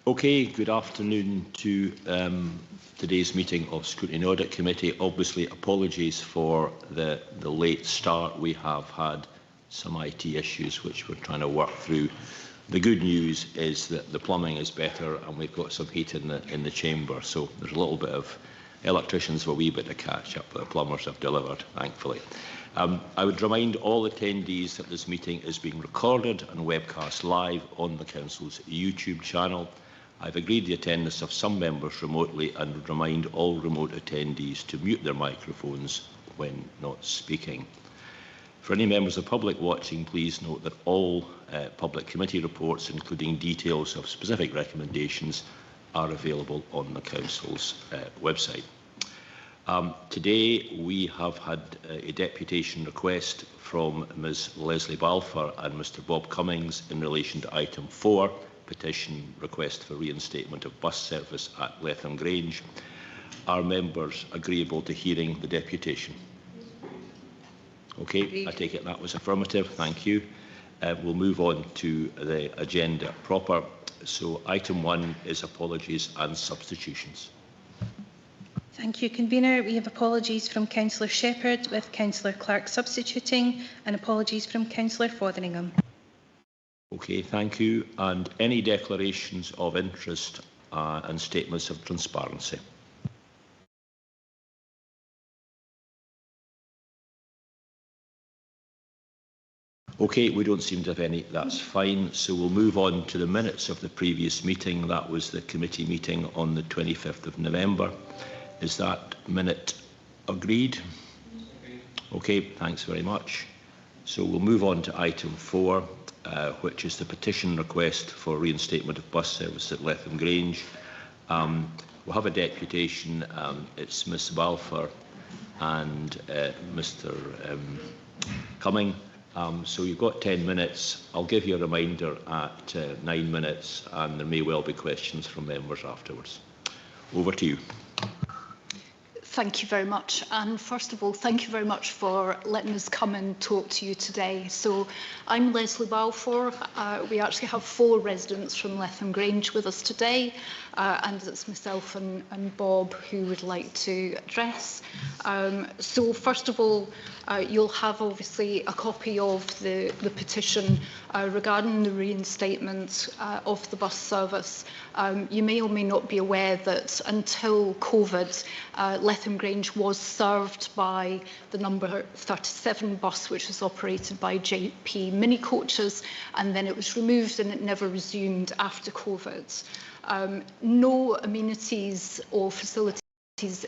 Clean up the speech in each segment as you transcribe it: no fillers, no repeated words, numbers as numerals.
Okay, good afternoon to today's meeting of Scrutiny and Audit Committee. Obviously, apologies for the late start. We have had some IT issues which we're trying to work through. The good news is that the plumbing is better and we've got some heat in the chamber, so there's a little bit of electricians have a wee bit to catch up, but the plumbers have delivered, thankfully. I would remind all attendees that this meeting is being recorded and webcast live on the Council's YouTube channel. I've agreed the attendance of some members remotely and would remind all remote attendees to mute their microphones when not speaking. For any members of the public watching, please note that all public committee reports, including details of specific recommendations, are available on the Council's website. Today we have had a deputation request from Ms Leslie Balfour and Mr Bob Cummings in relation to item 4, petition request for reinstatement of bus service at Letham Grange. Are members agreeable to hearing the deputation? Okay, I take it that was affirmative. Thank you. We'll move on to the agenda proper. So item 1 is apologies and substitutions. Thank you, Convener. We have apologies from Councillor Shepherd, with Councillor Clark substituting, and apologies from Councillor Fotheringham. Okay, thank you. And any declarations of interest and statements of transparency? Okay, we don't seem to have any. That's fine. So we'll move on to the minutes of the previous meeting. That was the committee meeting on the 25th of November. Is that minute agreed? Okay, thanks very much. So we'll move on to item 4, which is the petition request for reinstatement of bus service at Letham Grange. We'll have a deputation. It's Ms Balfour and Mr Cumming. So you've got 10 minutes. I'll give you a reminder at 9 minutes, and there may well be questions from members afterwards. Over to you. Thank you very much. And first of all, thank you very much for letting us come and talk to you today. So I'm Leslie Balfour. We actually have 4 residents from Letham Grange with us today, and it's myself and Bob who would like to address. So first of all, you'll have obviously a copy of the petition regarding the reinstatement of the bus service. You may or may not be aware that until COVID, Letham Grange was served by the number 37 bus, which was operated by JP Mini Coaches, and then it was removed and it never resumed after COVID. No amenities or facilities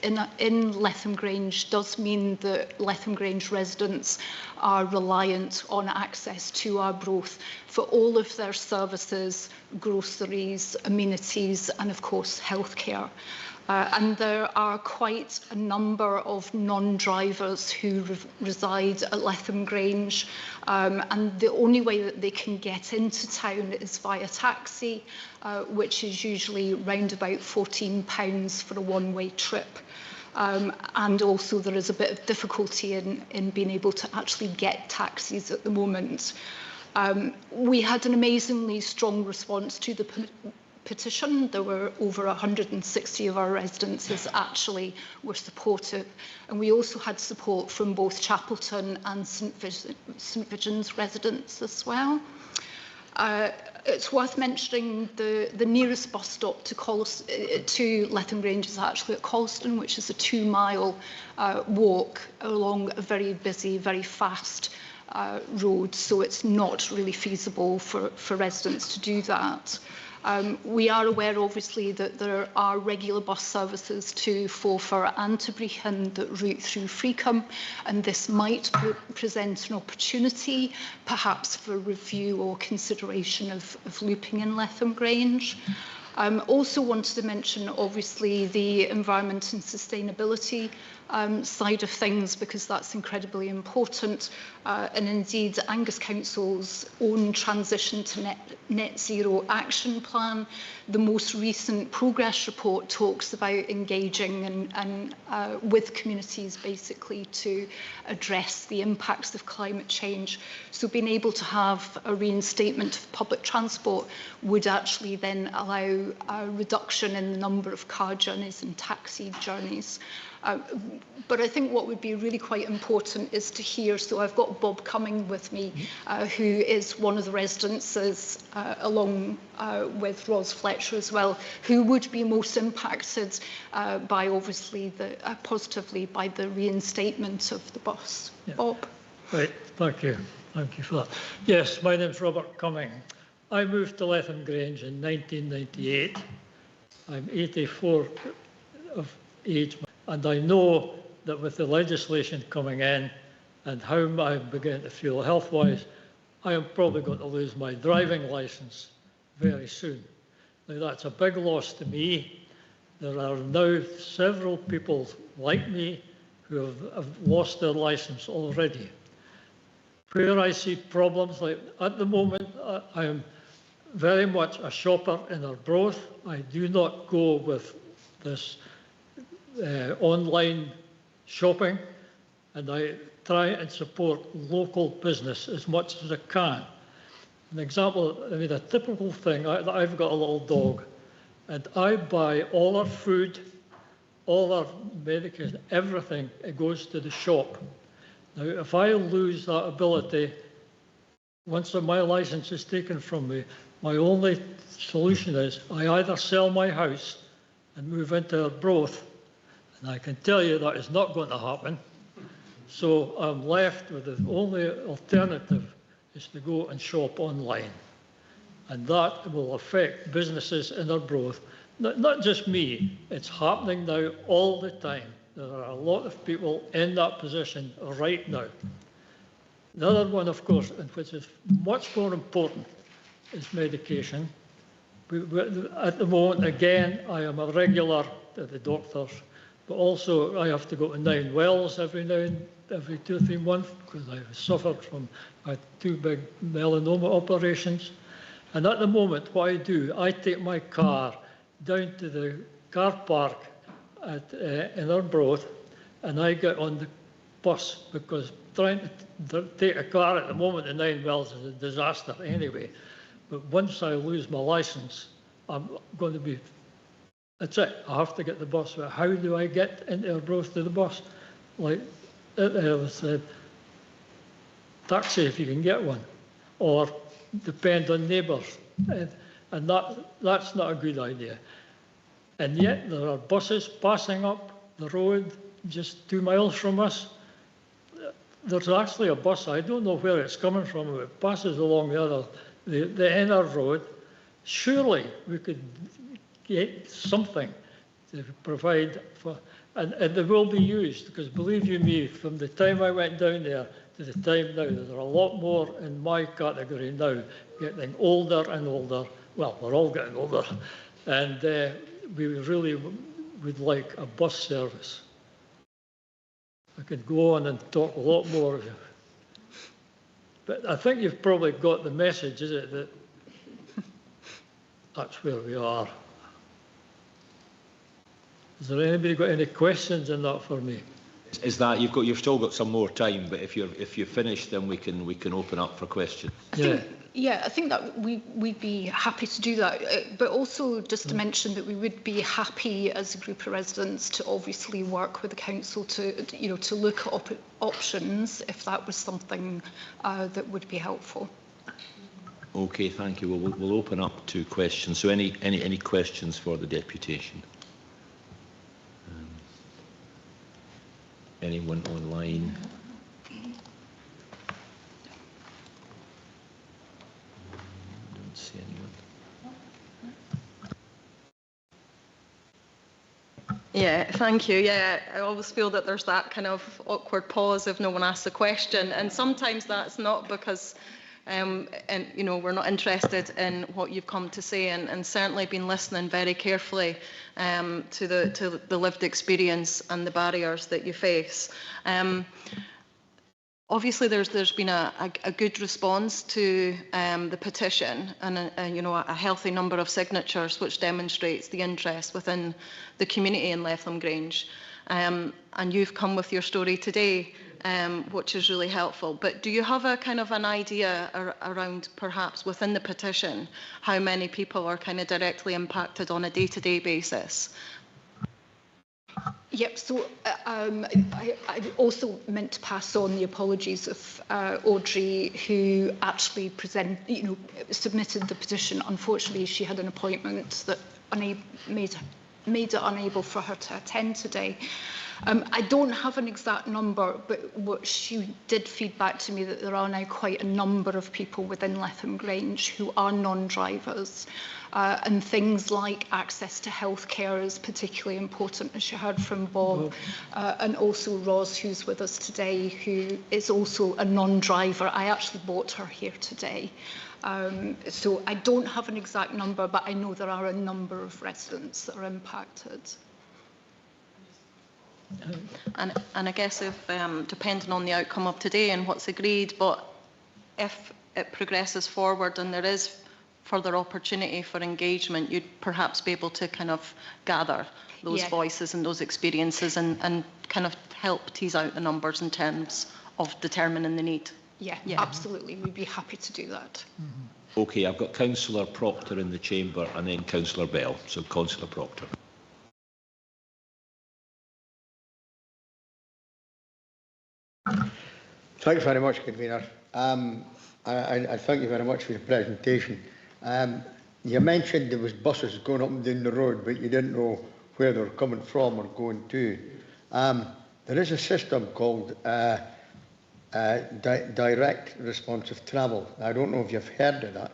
in Letham Grange does mean that Letham Grange residents are reliant on access to Arbroath for all of their services, groceries, amenities, and of course healthcare. And there are quite a number of non-drivers who reside at Letham Grange, and the only way that they can get into town is via taxi, which is usually round about £14 for a one-way trip. And also there is a bit of difficulty in being able to actually get taxis at the moment. We had an amazingly strong response to the petition. There were over 160 of our residents actually were supportive, and we also had support from both Chapelton and St Vincent's residents as well. It's worth mentioning the nearest bus stop to Letham Grange is actually at Colston, which is a 2-mile walk along a very busy, very fast road, so it's not really feasible for residents to do that. We are aware, obviously, that there are regular bus services to Forfar and to Brechin that route through Freecombe, and this might present an opportunity, perhaps for review or consideration of looping in Letham Grange. Also wanted to mention, obviously, the environment and sustainability side of things, because that's incredibly important. And indeed, Angus Council's own transition to net zero action plan, the most recent progress report talks about engaging and with communities basically to address the impacts of climate change. So being able to have a reinstatement of public transport would actually then allow a reduction in the number of car journeys and taxi journeys. But I think what would be really quite important is to hear, so I've got Bob Cumming with me, who is one of the residents, along with Ros Fletcher as well, who would be most impacted by, obviously, positively by the reinstatement of the bus. Yeah. Bob? Right, thank you. Thank you for that. Yes, my name's Robert Cumming. I moved to Letham Grange in 1998. I'm 84 of age. And I know that with the legislation coming in and how I'm beginning to feel health-wise, I am probably going to lose my driving licence very soon. Now, that's a big loss to me. There are now several people like me who have lost their licence already. Where I see problems, like at the moment, I am very much a shopper in Arbroath. I do not go with this online shopping, and I try and support local business as much as I can. An example, I mean, a typical thing, I've got a little dog, and I buy all our food, all our medication, everything, it goes to the shop. Now, if I lose that ability, once my licence is taken from me, my only solution is I either sell my house and move into Arbroath, and I can tell you that is not going to happen. So I'm left with the only alternative is to go and shop online. And that will affect businesses in Arbroath. Not just me, it's happening now all the time. There are a lot of people in that position right now. The other one, of course, and which is much more important, is medication. At the moment, again, I am a regular at the doctor's, but also I have to go to 9 Wells every 2 or 3 months because I suffered from 2 big melanoma operations. And at the moment, what I do, I take my car down to the car park in Arbroath, and I get on the bus, because trying to take a car at the moment in 9 Wells is a disaster anyway. But once I lose my licence, I'm going to be, that's it, I have to get the bus. But how do I get into Arbroath to the bus? Like it said, taxi if you can get one, or depend on neighbours. And that's not a good idea. And yet there are buses passing up the road just 2 miles from us. There's actually a bus, I don't know where it's coming from, but it passes along the inner road. Surely we could get something to provide for, and they will be used, because believe you me, from the time I went down there to the time now, there are a lot more in my category now, getting older and older. Well, we're all getting older, and we really would like a bus service. I could go on and talk a lot more, but I think you've probably got the message, is it, that that's where we are. Has there anybody got any questions in that for me? Is that you've still got some more time, but if you're finished, then we can open up for questions. I think that we'd be happy to do that, but also just to mention that we would be happy as a group of residents to obviously work with the council to look at options if that was something that would be helpful. Okay, thank you. We'll open up to questions. So any questions for the deputation? Anyone online? Don't see anyone. Yeah, thank you. Yeah, I always feel that there's that kind of awkward pause if no one asks a question, and sometimes that's not because and you know, we're not interested in what you've come to say, and certainly been listening very carefully to the lived experience and the barriers that you face. Obviously, there's been a good response to the petition, and you know, a healthy number of signatures, which demonstrates the interest within the community in Lethlum Grange. And you've come with your story today, which is really helpful. But do you have a kind of an idea around, perhaps within the petition, how many people are kind of directly impacted on a day-to-day basis? Yep, so I also meant to pass on the apologies of Audrey, who actually submitted the petition. Unfortunately, she had an appointment that made it unable for her to attend today. I don't have an exact number, but what she did feed back to me that there are now quite a number of people within Lethlum Grange who are non-drivers. And things like access to healthcare is particularly important, as you heard from Bob, and also Ros, who's with us today, who is also a non-driver. I actually brought her here today. So I don't have an exact number, but I know there are a number of residents that are impacted. And I guess if, depending on the outcome of today and what's agreed, but if it progresses forward and there is further opportunity for engagement, you'd perhaps be able to kind of gather those voices and those experiences and kind of help tease out the numbers in terms of determining the need. Yeah, absolutely. We'd be happy to do that. Mm-hmm. Okay, I've got Councillor Proctor in the chamber and then Councillor Bell. So Councillor Proctor. Thanks very much, Convener. I thank you very much for your presentation. You mentioned there was buses going up and down the road, but you didn't know where they were coming from or going to. There is a system called direct responsive travel. I don't know if you've heard of that.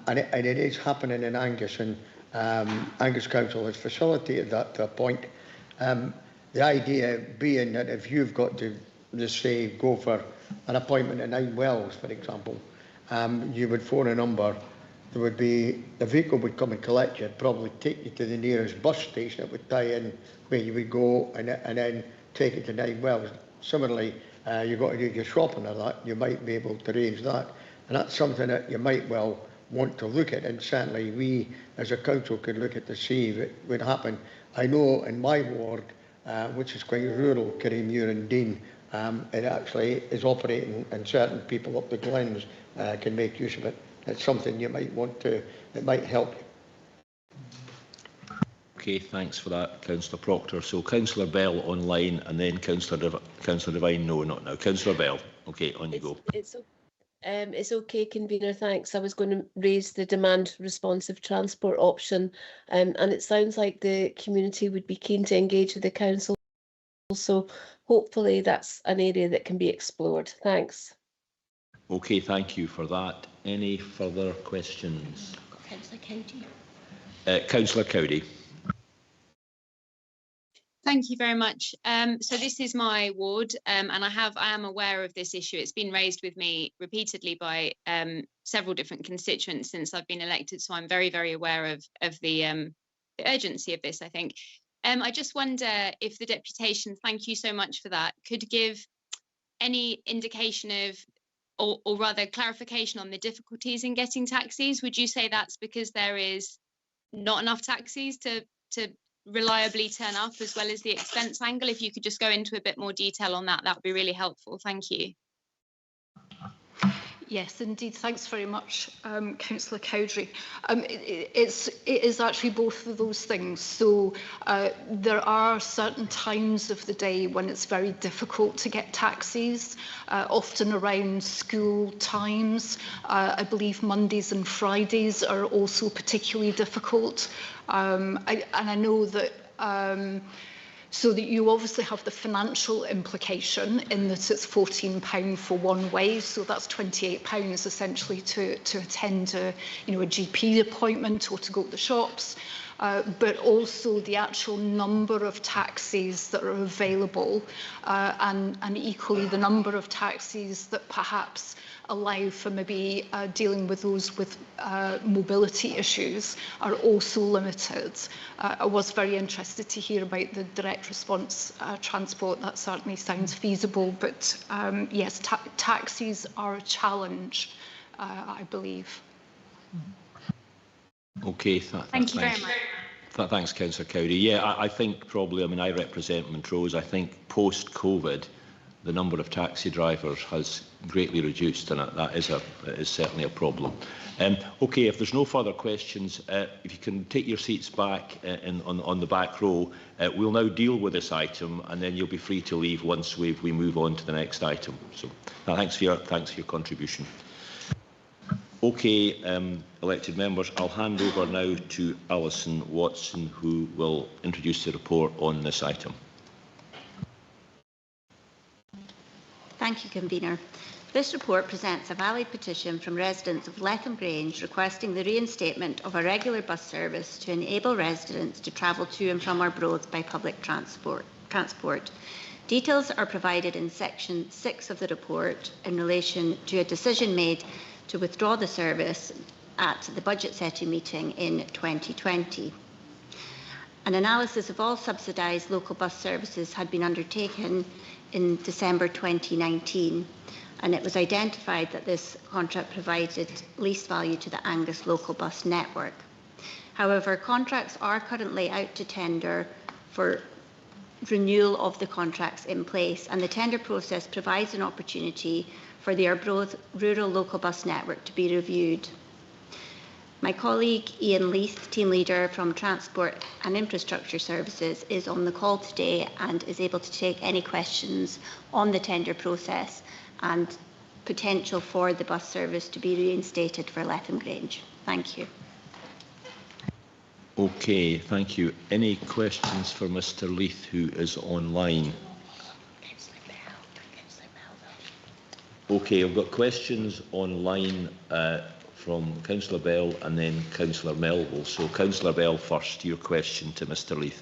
And it is happening in Angus, and Angus Council has facilitated that to a point. The idea being that if you've got to, just say, go for an appointment at 9 Wells, for example, you would phone a number. There would be, the vehicle would come and collect you, probably take you to the nearest bus station. It would tie in where you would go, and then take it to 9 Wells. Similarly, you've got to do your shopping or that, you might be able to arrange that. And that's something that you might well want to look at, and certainly we as a council could look at to see if it would happen. I know in my ward, which is quite rural, Kirriemuir and Dean, it actually is operating, and certain people up the Glens can make use of it. It's something you might want to, it might help you. Okay, thanks for that, Councillor Proctor. So Councillor Bell online, and then Councillor Devine. No, not now. Councillor Bell. Okay, on you go. It's okay, Convener, thanks. I was going to raise the demand responsive transport option, and it sounds like the community would be keen to engage with the council, so hopefully that's an area that can be explored. Thanks. Okay, thank you for that. Any further questions? Councillor Cowdy. Councillor Cowdy. Thank you very much. So this is my ward, and I am aware of this issue. It's been raised with me repeatedly by several different constituents since I've been elected, so I'm very, very aware of the urgency of this, I think. I just wonder if the deputation, thank you so much for that, could give any indication of, or rather clarification on the difficulties in getting taxis. Would you say that's because there is not enough taxis to reliably turn up, as well as the expense angle? If you could just go into a bit more detail on that, that would be really helpful. Thank you. Yes, indeed. Thanks very much, Councillor Cowdery. It is actually both of those things. So there are certain times of the day when it's very difficult to get taxis, often around school times. I believe Mondays and Fridays are also particularly difficult. And I know that so that you obviously have the financial implication in that it's £14 for one way, so that's £28 essentially to attend a GP appointment or to go to the shops. but also the actual number of taxis that are available, and equally the number of taxis that perhaps allow for maybe dealing with those with mobility issues are also limited. I was very interested to hear about the direct response transport. That certainly sounds feasible, but yes, taxis are a challenge, I believe. Okay, Thank you very much. Thanks, Councillor Cowdery. Yeah, I think probably, I mean, I represent Montrose. I think post-COVID, the number of taxi drivers has greatly reduced, and that is certainly a problem. Okay, if there's no further questions, if you can take your seats back on the back row, we'll now deal with this item, and then you'll be free to leave once we move on to the next item. So, thanks for your contribution. Okay, elected members, I'll hand over now to Alison Watson, who will introduce the report on this item. Thank you, Convener. This report presents a valid petition from residents of Letham Grange requesting the reinstatement of a regular bus service to enable residents to travel to and from Arbroath by public transport. Details are provided in section 6 of the report in relation to a decision made to withdraw the service at the budget setting meeting in 2020. An analysis of all subsidised local bus services had been undertaken in December 2019, and it was identified that this contract provided least value to the Angus local bus network. However, contracts are currently out to tender for renewal of the contracts in place, and the tender process provides an opportunity for the Arbroath rural local bus network to be reviewed. My colleague Ian Leith, team leader from Transport and Infrastructure Services, is on the call today and is able to take any questions on the tender process and potential for the bus service to be reinstated for Letham Grange. Thank you. Okay, thank you. Any questions for Mr. Leith, who is online? Okay, I've got questions online from Councillor Bell and then Councillor Melville. So, Councillor Bell first, your question to Mr. Leith.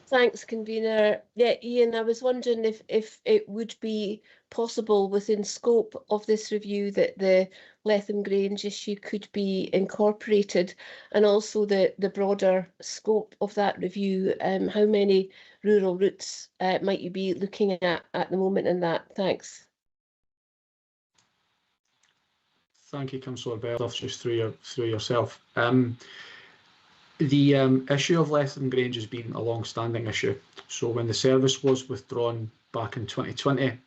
Thanks, Convener. Yeah, Ian, I was wondering if it would be possible within scope of this review that the Letham Grange issue could be incorporated, and also the broader scope of that review. How many rural routes might you be looking at the moment in that? Thanks. Thank you, Councillor Bell. Just through yourself. The issue of Letham Grange has been a long-standing issue. So when the service was withdrawn back in 2020,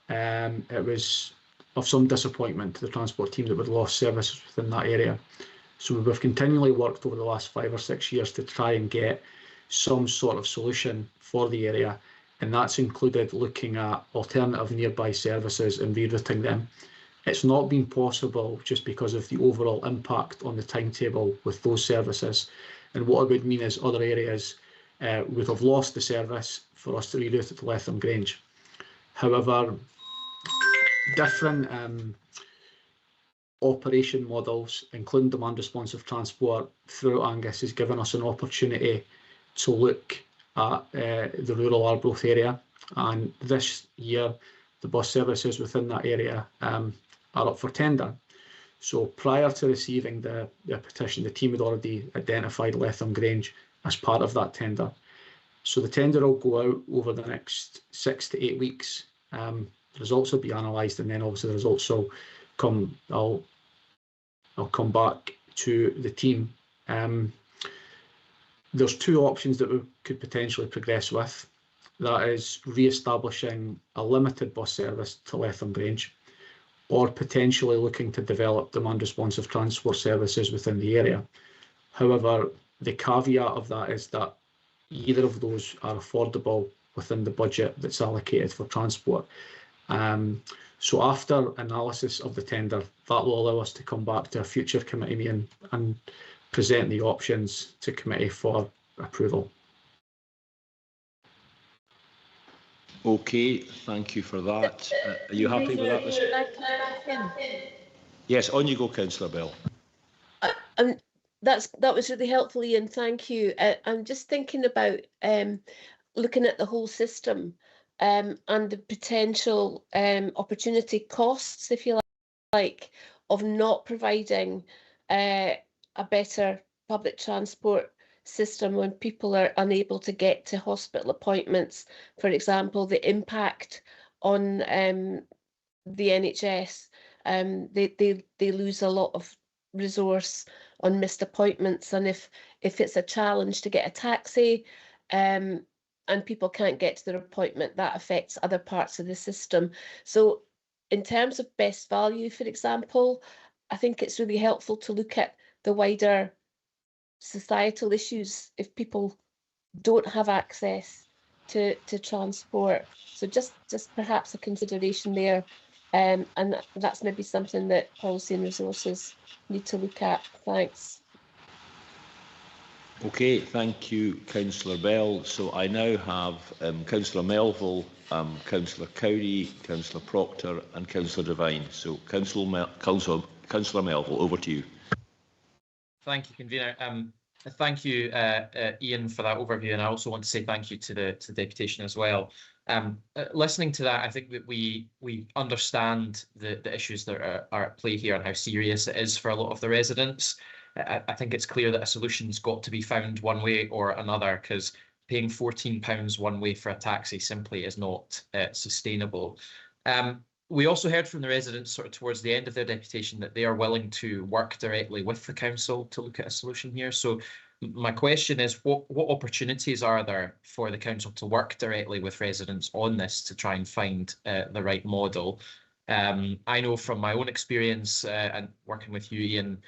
it was of some disappointment to the transport team that we'd lost services within that area. So we've continually worked over the last 5 or 6 years to try and get some sort of solution for the area, and that's included looking at alternative nearby services and rerouting them. It's not been possible just because of the overall impact on the timetable with those services. And what it would mean is other areas would have lost the service for us to reroute it to Letham Grange. However, different operation models, including demand responsive transport throughout Angus, has given us an opportunity to look at the rural Arbroath area. And this year, the bus services within that area are up for tender. So prior to receiving the petition, the team had already identified Letham Grange as part of that tender. So the tender will go out over the next 6 to 8 weeks. The results will be analysed, and then obviously the results will come. I'll come back to the team. There's 2 options that we could potentially progress with. That is re-establishing a limited bus service to Letham Grange, or potentially looking to develop demand responsive transport services within the area. However, the caveat of that is that either of those are affordable within the budget that's allocated for transport. So after analysis of the tender, that will allow us to come back to a future committee meeting and present the options to committee for approval. Okay, thank you for that. Are you happy with that, Mr. Yes, on you go, Councillor Bell. that was really helpful, Ian. Thank you. I'm just thinking about looking at the whole system and the potential opportunity costs, if you like, of not providing a better public transport system when people are unable to get to hospital appointments. For example, the impact on the NHS. They lose a lot of resource on missed appointments, and if it's a challenge to get a taxi and people can't get to their appointment, that affects other parts of the system. So in terms of best value, for example, I think it's really helpful to look at the wider societal issues if people don't have access to transport. So just perhaps a consideration there. And that's maybe something that policy and resources need to look at. Thanks. Okay, thank you, Councillor Bell. So I now have Councillor Melville, Councillor Cowdery, Councillor Proctor and Councillor Devine. So Councillor Melville, over to you. Thank you, Convener. Thank you, Ian, for that overview, and I also want to say thank you to the deputation as well. Listening to that, I think that we understand the issues that are at play here and how serious it is for a lot of the residents. I think it's clear that a solution's got to be found one way or another, because paying £14 one way for a taxi simply is not sustainable. We also heard from the residents sort of towards the end of their deputation that they are willing to work directly with the council to look at a solution here. So my question is, what opportunities are there for the council to work directly with residents on this to try and find the right model? I know from my own experience and working with you, Ian,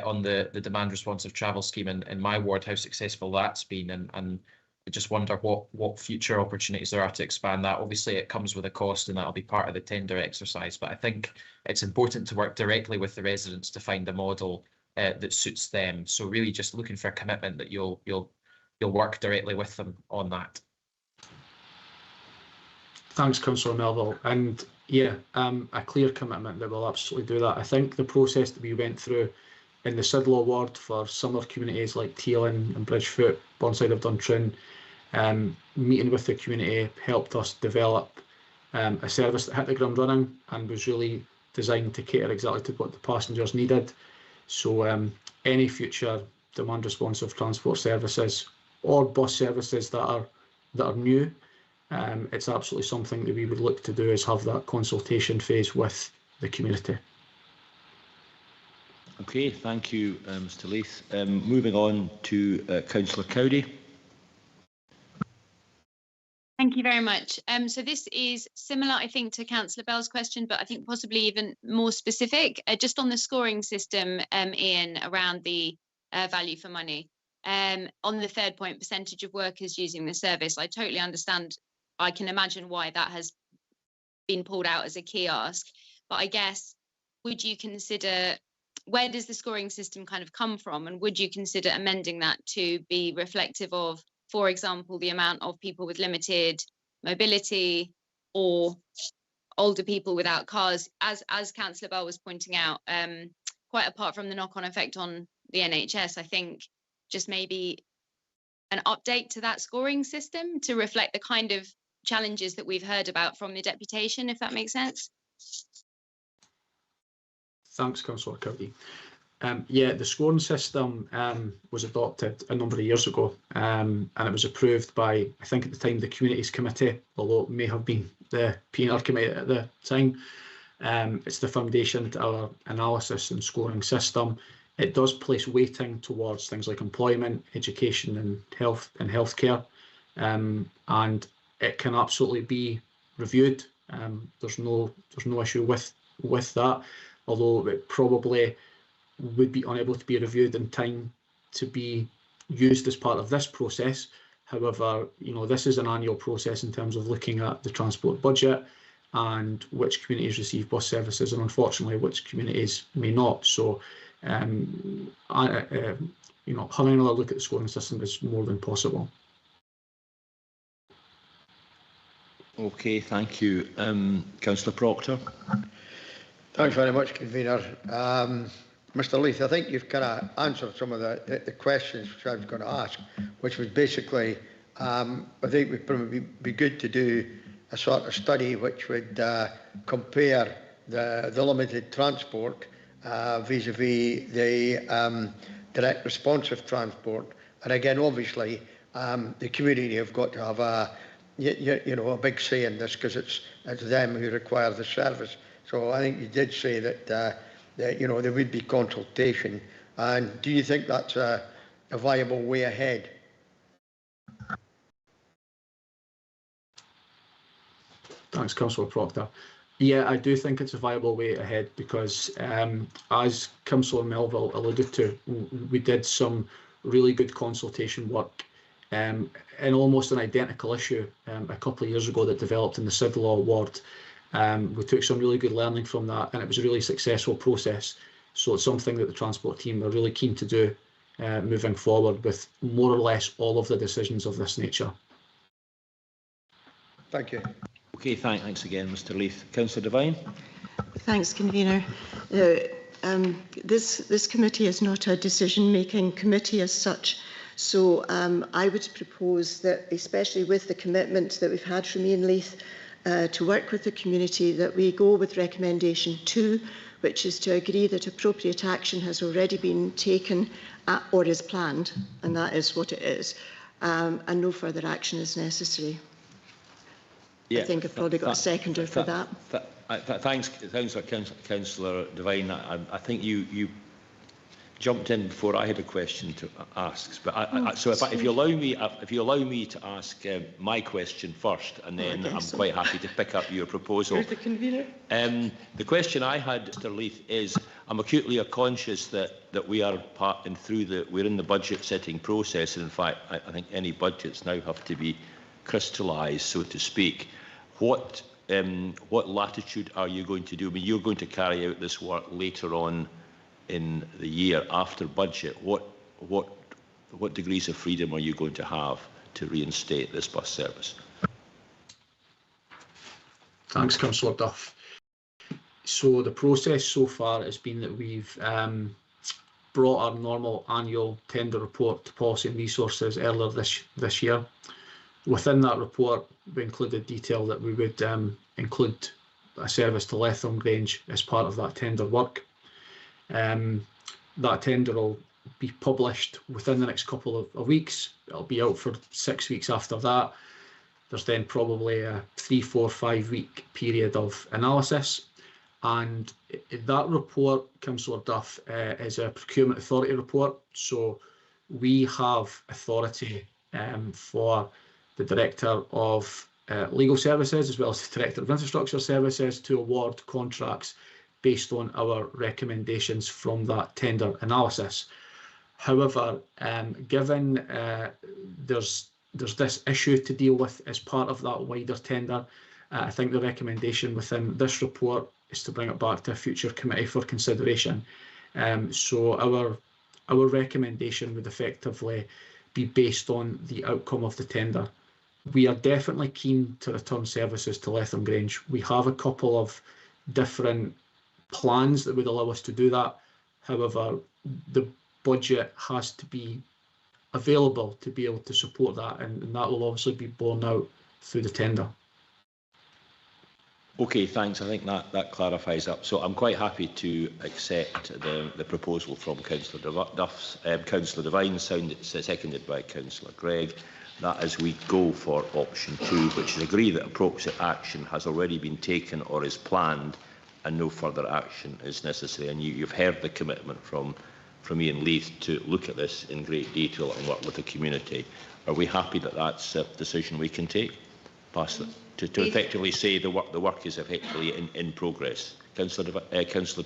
on the demand responsive travel scheme in my ward, how successful that's been, and I just wonder what future opportunities there are to expand that. Obviously, it comes with a cost, and that'll be part of the tender exercise. But I think it's important to work directly with the residents to find a model that suits them. So really, just looking for a commitment that you'll work directly with them on that. Thanks, Councillor Melville. And yeah, a clear commitment that we'll absolutely do that. I think the process that we went through in the Sidlaw ward for similar communities like Teeling and Bridgefoot, Burnside of Duntrin, meeting with the community helped us develop a service that hit the ground running and was really designed to cater exactly to what the passengers needed. So any future demand responsive transport services or bus services that are new, it's absolutely something that we would look to do, is have that consultation phase with the community. Okay, thank you, Mr. Leith. Moving on to Councillor Cowdery. Thank you very much. So this is similar, I think, to Councillor Bell's question, but I think possibly even more specific, just on the scoring system, Ian, around the value for money. On the third point, percentage of workers using the service, I totally understand. I can imagine why that has been pulled out as a key ask. But I guess, would you consider, where does the scoring system kind of come from? And would you consider amending that to be reflective of, for example, the amount of people with limited mobility or older people without cars, as Councillor Bell was pointing out, quite apart from the knock-on effect on the NHS, I think just maybe an update to that scoring system to reflect the kind of challenges that we've heard about from the deputation, if that makes sense. Thanks, Councillor Cowdery. Yeah, the scoring system was adopted a number of years ago, and it was approved by, I think at the time, the Communities Committee, although it may have been the P&R Committee at the time. It's the foundation to our analysis and scoring system. It does place weighting towards things like employment, education and healthcare, and it can absolutely be reviewed. There's no issue with that, although it probably would be unable to be reviewed in time to be used as part of this process. However, this is an annual process in terms of looking at the transport budget and which communities receive bus services and unfortunately which communities may not. So having another look at the scoring system is more than possible. Okay, thank you. Councillor Proctor. Thanks very much, Convener. Mr. Leith, I think you've kind of answered some of the questions which I was going to ask, which was basically, I think it would probably be good to do a sort of study which would compare the limited transport vis-a-vis the direct responsive transport. And again, obviously, the community have got to have a big say in this, because it's them who require the service. So I think you did say that there would be consultation. And do you think that's a viable way ahead? Thanks, Councillor Proctor. Yeah, I do think it's a viable way ahead, because as Councillor Melville alluded to, we did some really good consultation work in almost an identical issue a couple of years ago that developed in the civil law ward. We took some really good learning from that, and it was a really successful process. So it's something that the transport team are really keen to do moving forward with more or less all of the decisions of this nature. Thank you. Okay, thanks again, Mr. Leith. Councillor Devine. Thanks, Convener. This committee is not a decision-making committee as such, so I would propose that, especially with the commitment that we've had from Ian Leith to work with the community, that we go with recommendation 2, which is to agree that appropriate action has already been taken or is planned, and that is what it is, and no further action is necessary. Yeah, I think I've probably got a seconder for that. Thanks, Councillor Devine. I think you jumped in before I had a question to ask. But so if you allow me to ask my question first, and then I'm quite happy to pick up your proposal. You're the convener. The question I had, Mr. Leith, is I'm acutely conscious that we are we're in the budget setting process, and in fact, I think any budgets now have to be crystallised, so to speak. What latitude are you going to do? I mean, you're going to carry out this work later on in the year after budget. What degrees of freedom are you going to have to reinstate this bus service? Thanks, Councillor Duff. So the process so far has been that we've brought our normal annual tender report to Policy and Resources earlier this year. Within that report, we included detail that we would include a service to Letham Grange as part of that tender work. That tender will be published within the next couple of weeks. It'll be out for 6 weeks after that. There's then probably a 3, 4, 5 week period of analysis. And that report, Councillor Duff, is a procurement authority report. So we have authority for the Director of Legal Services, as well as the Director of Infrastructure Services, to award contracts based on our recommendations from that tender analysis. However, given there's this issue to deal with as part of that wider tender, I think the recommendation within this report is to bring it back to a future committee for consideration. So our recommendation would effectively be based on the outcome of the tender. We are definitely keen to return services to Letham Grange. We have a couple of different plans that would allow us to do that. However, the budget has to be available to be able to support that, and that will obviously be borne out through the tender. Okay, thanks. I think that clarifies up. So I'm quite happy to accept the proposal from Councillor Duff's, Councillor Devine, seconded by Councillor Gregg, that as we go for option 2, which is agree that appropriate action has already been taken or is planned and no further action is necessary. And you've heard the commitment from Ian Leith to look at this in great detail and work with the community. Are we happy that that's a decision we can take? Pass it, to effectively say the work is effectively in progress. Councillor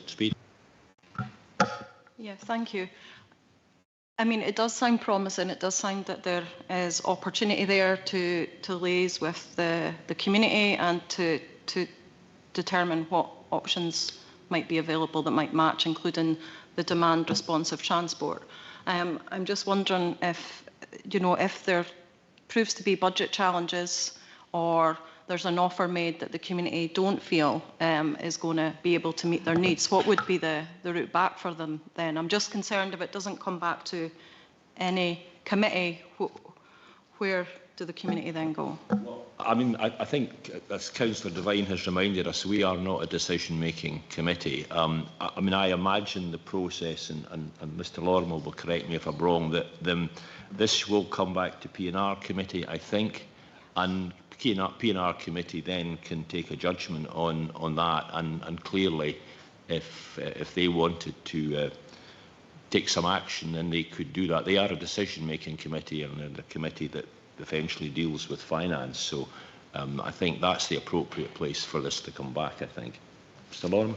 Speed. Yeah, thank you. I mean, it does sound promising. It does sound that there is opportunity there to liaise with the community and to determine what options might be available that might match, including the demand responsive transport. I'm just wondering if there proves to be budget challenges or there's an offer made that the community don't feel is going to be able to meet their needs, what would be the route back for them then? I'm just concerned if it doesn't come back to any committee, where do the community then go? I mean, I think, as Councillor Devine has reminded us, we are not a decision-making committee. I mean, I imagine the process, and Mr Lorimer will correct me if I'm wrong, that this will come back to P&R committee, I think, and P&R committee then can take a judgment on that, and clearly, if they wanted to take some action, then they could do that. They are a decision-making committee, and they're the committee that eventually deals with finance. So I think that's the appropriate place for this to come back, I think. Mr Lorimer?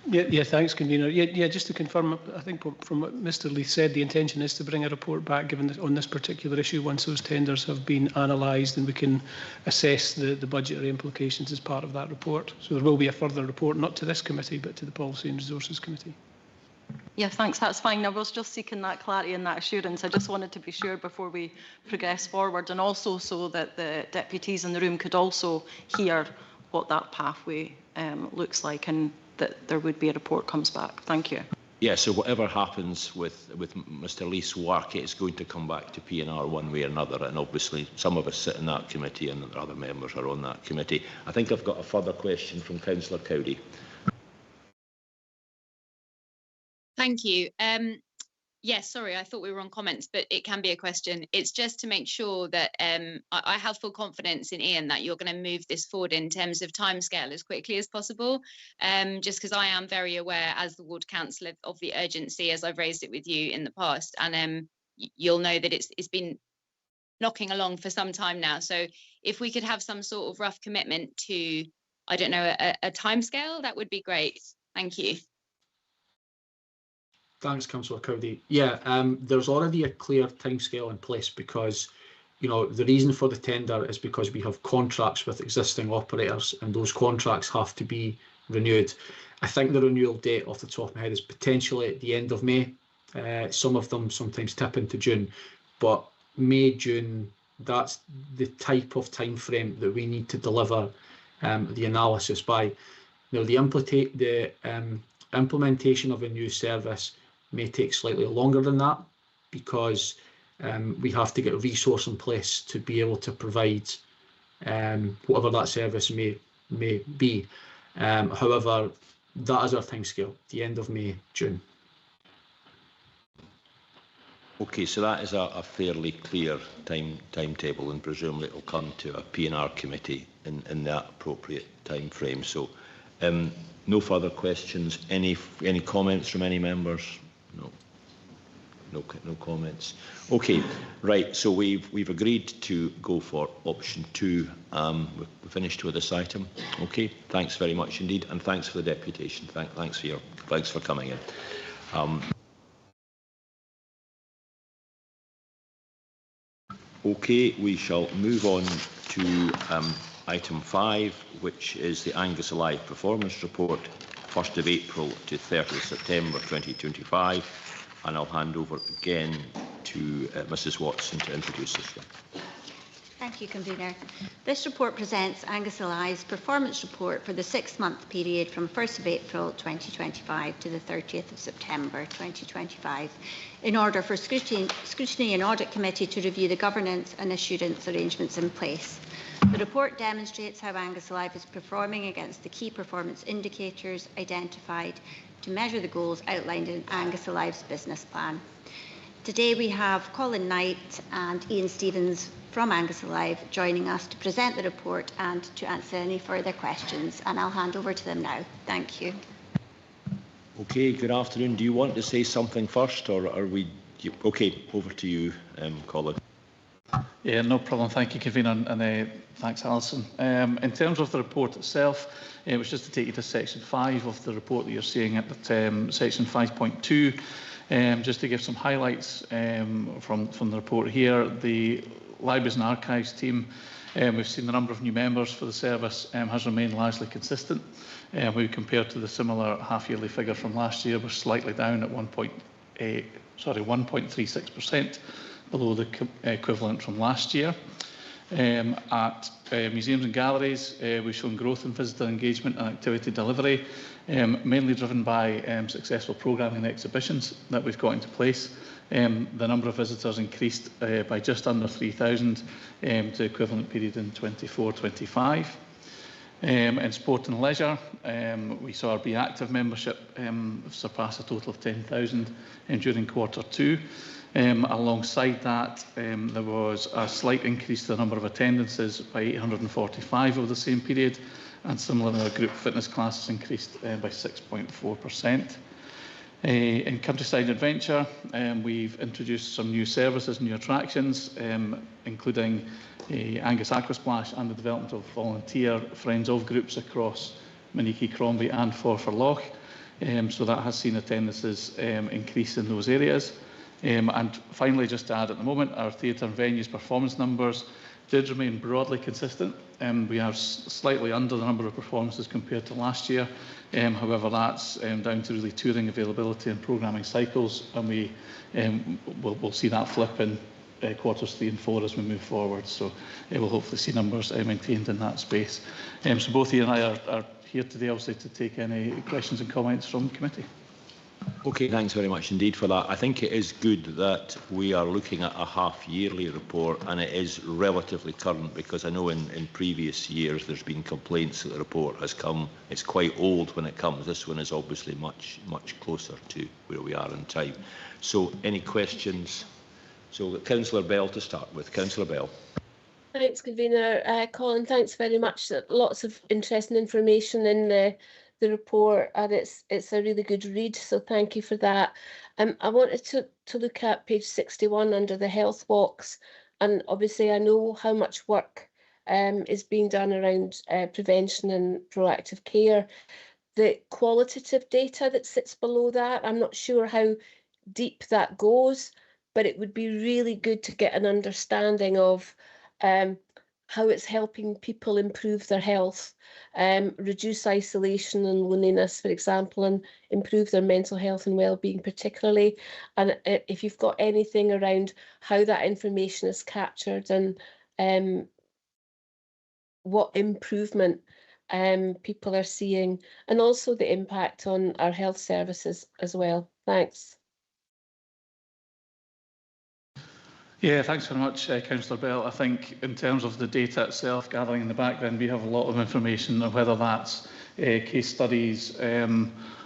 Yeah, thanks, Convener. Yeah, just to confirm, I think from what Mr Leith said, the intention is to bring a report back on this particular issue once those tenders have been analysed, and we can assess the budgetary implications as part of that report. So there will be a further report, not to this committee, but to the Policy and Resources Committee. Yeah, thanks. That's fine. I was just seeking that clarity and that assurance. I just wanted to be sure before we progress forward, and also so that the deputies in the room could also hear what that pathway looks like, and that there would be a report comes back. Thank you. Yeah, so whatever happens with Mr Leith's work, it's going to come back to P&R one way or another, and obviously some of us sit in that committee and other members are on that committee. I think I've got a further question from Councillor Cowdery. Thank you. Yes, sorry, I thought we were on comments, but it can be a question. It's just to make sure that I have full confidence in Ian that you're going to move this forward in terms of timescale as quickly as possible, just because I am very aware as the ward councillor of the urgency, as I've raised it with you in the past, and you'll know that it's been knocking along for some time now. So if we could have some sort of rough commitment to, I don't know, a timescale, that would be great. Thank you. Thanks, Councillor Cowdery. Yeah, there's already a clear timescale in place, because, you know, the reason for the tender is because we have contracts with existing operators, and those contracts have to be renewed. I think the renewal date off the top of my head is potentially at the end of May. Some of them sometimes tip into June, but May, June, that's the type of time frame that we need to deliver the analysis by. Now, the implementation of a new service may take slightly longer than that, because we have to get resource in place to be able to provide whatever that service may be. However, that is our timescale, the end of May, June. Okay, so that is a fairly clear timetable, and presumably it will come to a P&R committee in that appropriate time frame. So no further questions. Any comments from any members? No comments. Okay, right. So we've agreed to go for option 2. We're finished with this item. Okay. Thanks very much indeed, and thanks for the deputation. Thanks for coming in. Okay, we shall move on to item 5, which is the Angus Alive Performance Report, 1st of April to 30th September 2025. And I'll hand over again to Mrs Watson to introduce this one. Thank you, Convener. This report presents Angus Alive's performance report for the 6-month period from 1st of April 2025 to the 30th of September 2025, in order for Scrutiny and Audit Committee to review the governance and assurance arrangements in place. The report demonstrates how Angus Alive is performing against the key performance indicators identified to measure the goals outlined in Angus Alive's business plan. Today we have Colin Knight and Ian Stevens from Angus Alive joining us to present the report and to answer any further questions, and I'll hand over to them now. Thank you. Okay, good afternoon. Do you want to say something first, or are we... Okay, over to you, Colin. Yeah, no problem. Thank you, Convener, and thanks, Alison. In terms of the report itself, it was just to take you to section 5 of the report that you're seeing at section 5.2, just to give some highlights from the report here. The Libraries and Archives team, we've seen the number of new members for the service has remained largely consistent. We compared to the similar half-yearly figure from last year, we're slightly down at 1.36%. Below the equivalent from last year. At museums and galleries, we've shown growth in visitor engagement and activity delivery, mainly driven by successful programming and exhibitions that we've got into place. The number of visitors increased by just under 3,000 to equivalent period in 24-25. In sport and leisure, we saw our Be Active membership surpass a total of 10,000 during Q2. Alongside that, there was a slight increase to the number of attendances by 845 over the same period, and similarly, our group fitness classes increased by 6.4%. In Countryside Adventure, we've introduced some new services, new attractions, including Angus Aquasplash and the development of volunteer Friends of groups across Minnicky, Crombie and Forfar. So that has seen attendances increase in those areas. And finally, just to add, at the moment, our theatre and venues performance numbers did remain broadly consistent. We are slightly under the number of performances compared to last year. However, that's down to really touring availability and programming cycles, and we'll see that flip in quarters 3 and 4 as we move forward. So we'll hopefully see numbers maintained in that space. So both Ian and I are here today, obviously, to take any questions and comments from the committee. Okay, thanks very much indeed for that. I think it is good that we are looking at a half-yearly report, and it is relatively current, because I know in previous years there's been complaints that the report has come, it's quite old when it comes. This one is obviously much closer to where we are in time. So any questions? So Councillor Bell to start with. Councillor Bell. Thanks, Convener. Colin, thanks very much. Lots of interesting information in the report, and it's a really good read, so thank you for that. I wanted to look at page 61 under the health walks, and obviously I know how much work is being done around prevention and proactive care. The qualitative data that sits below that, I'm not sure how deep that goes, but it would be really good to get an understanding of how it's helping people improve their health, reduce isolation and loneliness, for example, and improve their mental health and well-being particularly. And if you've got anything around how that information is captured and what improvement people are seeing, and also the impact on our health services as well. Thanks. Yeah, thanks very much, Councillor Bell. I think in terms of the data itself, gathering in the background, we have a lot of information, whether that's case studies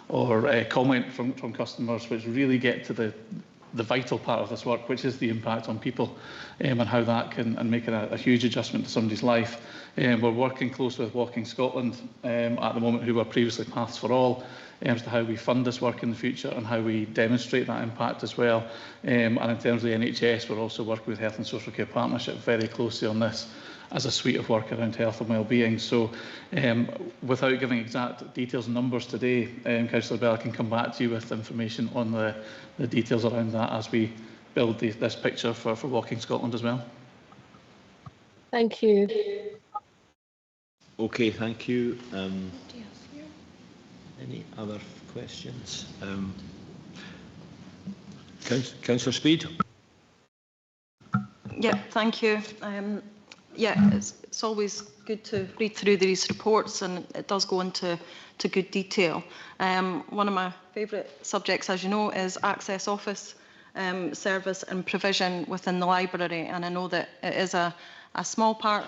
or comment from customers, which really get to the vital part of this work, which is the impact on people and how that can make a huge adjustment to somebody's life. We're working closely with Walking Scotland at the moment, who were previously Paths for All, as to how we fund this work in the future and how we demonstrate that impact as well. And in terms of the NHS, we're also working with Health and Social Care Partnership very closely on this as a suite of work around health and wellbeing. So without giving exact details and numbers today, Councillor Bell, I can come back to you with information on the details around that as we build this picture for Walking Scotland as well. Thank you. Okay, thank you. Any other questions? Councillor Speed. Yeah, thank you. Yeah, it's always good to read through these reports, and it does go into good detail. One of my favourite subjects, as you know, is access office service and provision within the library, and I know that it is a small part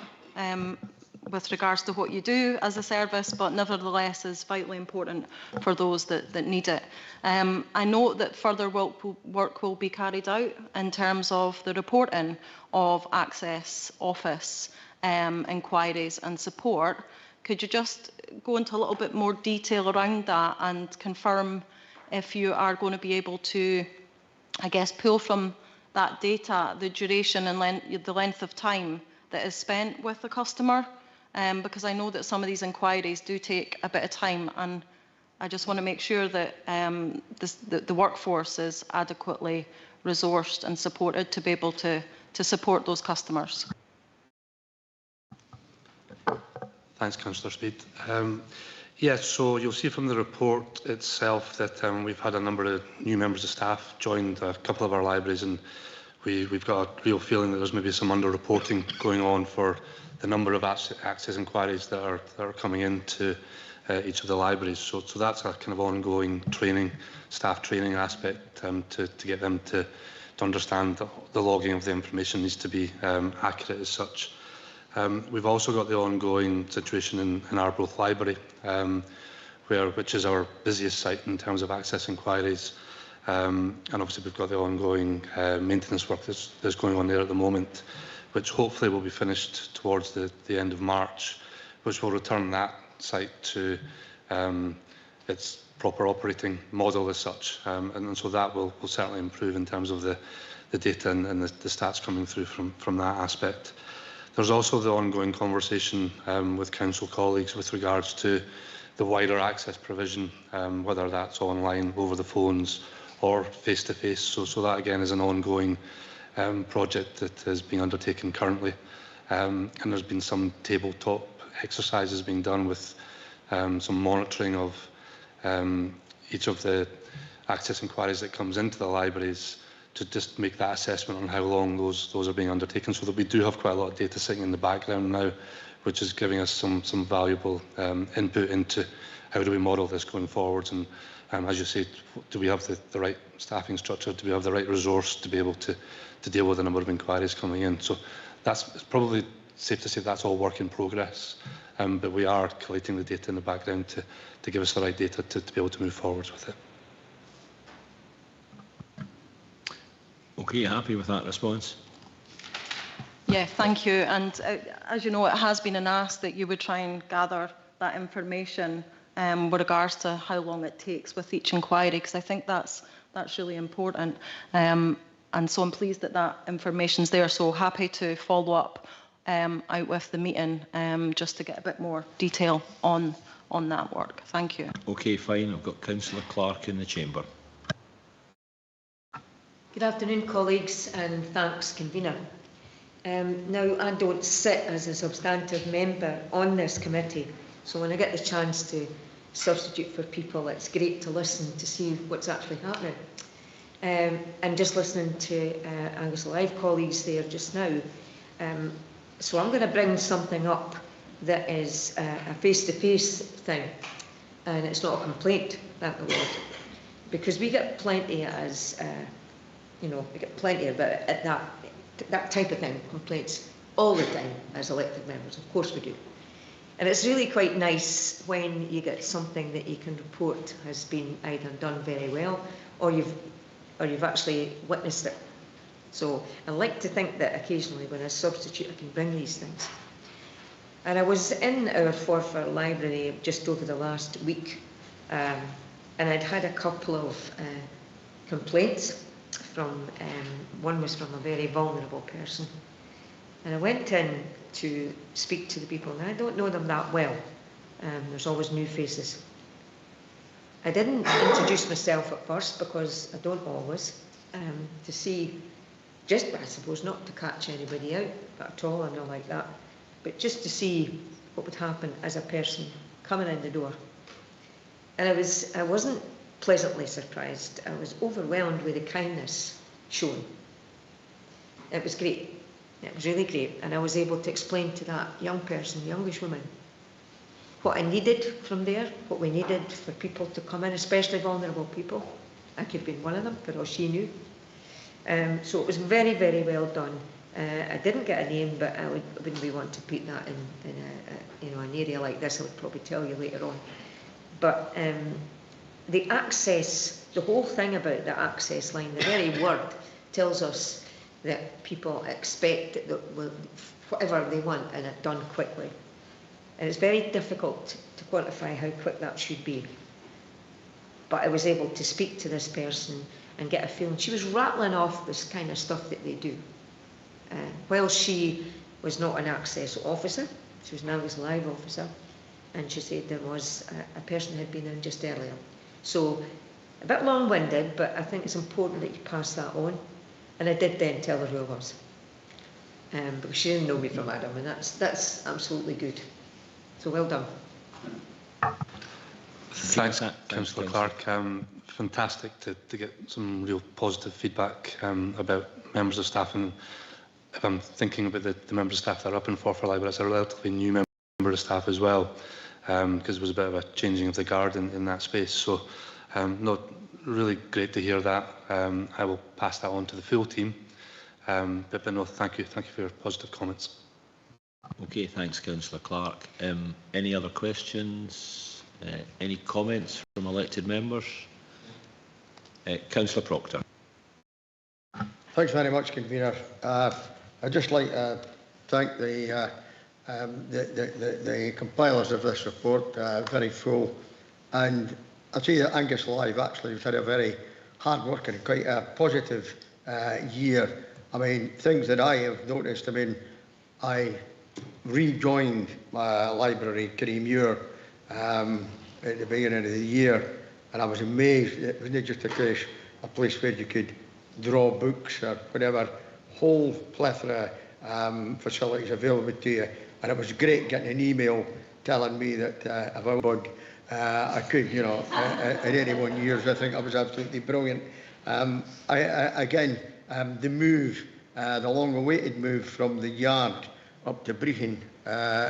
with regards to what you do as a service, but nevertheless is vitally important for those that need it. I note that further work will be carried out in terms of the reporting of access office inquiries and support. Could you just go into a little bit more detail around that and confirm if you are going to be able to, I guess, pull from that data the duration and the length of time that is spent with the customer? Because I know that some of these inquiries do take a bit of time, and I just want to make sure that the workforce is adequately resourced and supported to be able to support those customers. Thanks, Councillor Speed. Yes, so you'll see from the report itself that we've had a number of new members of staff join a couple of our libraries, and we've got a real feeling that there's maybe some under-reporting going on for the number of access inquiries that are coming into each of the libraries. So that's a kind of ongoing training, staff training aspect to get them to understand the logging of the information needs to be accurate as such. We've also got the ongoing situation in Arbroath Library, which is our busiest site in terms of access inquiries. And obviously we've got the ongoing maintenance work that's going on there at the moment, which hopefully will be finished towards the end of March, which will return that site to its proper operating model as such. And so that will certainly improve in terms of the data and the stats coming through from that aspect. There's also the ongoing conversation with council colleagues with regards to the wider access provision, whether that's online, over the phones, or face-to-face. So that again is an ongoing project that is being undertaken currently. And there's been some tabletop exercises being done with some monitoring of each of the access inquiries that comes into the libraries to just make that assessment on how long those are being undertaken, so that we do have quite a lot of data sitting in the background now, which is giving us some valuable input into how do we model this going forwards. And as you say, do we have the right staffing structure? Do we have the right resource to be able to deal with the number of inquiries coming in? So it's probably safe to say that's all work in progress, but we are collating the data in the background to give us the right data to be able to move forwards with it. Okay, happy with that response? Yeah, thank you. And as you know, it has been an ask that you would try and gather that information with regards to how long it takes with each inquiry, because I think that's really important. And so I'm pleased that that information's there. So happy to follow up out with the meeting just to get a bit more detail on that work. Thank you. Okay, fine. I've got Councillor Clark in the chamber. Good afternoon, colleagues, and thanks, convener. Now, I don't sit as a substantive member on this committee, so when I get the chance to substitute for people, it's great to listen to see what's actually happening. And just listening to Angus Live colleagues there just now, so I'm going to bring something up that is a face-to-face thing, and it's not a complaint, thank the Lord, because we get plenty as you know, we get plenty about it, that type of thing, complaints all the time as elected members, of course we do. And it's really quite nice when you get something that you can report has been either done very well or you've actually witnessed it. So I like to think that occasionally when I substitute I can bring these things. And I was in our Forfar library just over the last week and I'd had a couple of complaints from, one was from a very vulnerable person. And I went in to speak to the people, and I don't know them that well. There's always new faces. I didn't introduce myself at first because I don't always, to see, just I suppose not to catch anybody out at all, I'm not like that, but just to see what would happen as a person coming in the door. And I wasn't pleasantly surprised. I was overwhelmed with the kindness shown. It was great. It was really great. And I was able to explain to that young person, youngish woman, what I needed from there, what we needed for people to come in, especially vulnerable people. I could have been one of them, for all she knew. So it was very, very well done. I didn't get a name, but I wouldn't be want to put that in an area like this. I would probably tell you later on. But the access, the whole thing about the access line, the very word tells us that people expect that whatever they want and it done quickly. And it's very difficult to quantify how quick that should be. But I was able to speak to this person and get a feeling. She was rattling off this kind of stuff that they do. While she was not an access officer, she was an Angus Live officer, and she said there was a person who had been in just earlier. So a bit long-winded, but I think it's important that you pass that on. And I did then tell her who I was, because she didn't know me from Adam, and that's absolutely good. So well done. Thanks, Councillor Clark. Fantastic to get some real positive feedback about members of staff, and if I'm thinking about the members of staff that are up in Forfar Library, it's a relatively new member of staff as well, because there was a bit of a changing of the guard in that space. So, not really great to hear that. I will pass that on to the full team. But no, thank you for your positive comments. Okay, thanks, Councillor Clark. Any other questions? Any comments from elected members? Councillor Proctor. Thanks very much, Convener. I'd just like to thank the compilers of this report, very full. And I'll say that Angus Live actually has had a very hard work and quite a positive year. I mean, things that I have noticed, I mean, I rejoined my library, Kirriemuir, at the beginning of the year, and I was amazed. It wasn't just a place where you could draw books or whatever, whole plethora facilities available to you. And it was great getting an email telling me that if I bug, I could, you know, at 81 years, I think I was absolutely brilliant. Again, the move, the long-awaited move from the yard up to Brechin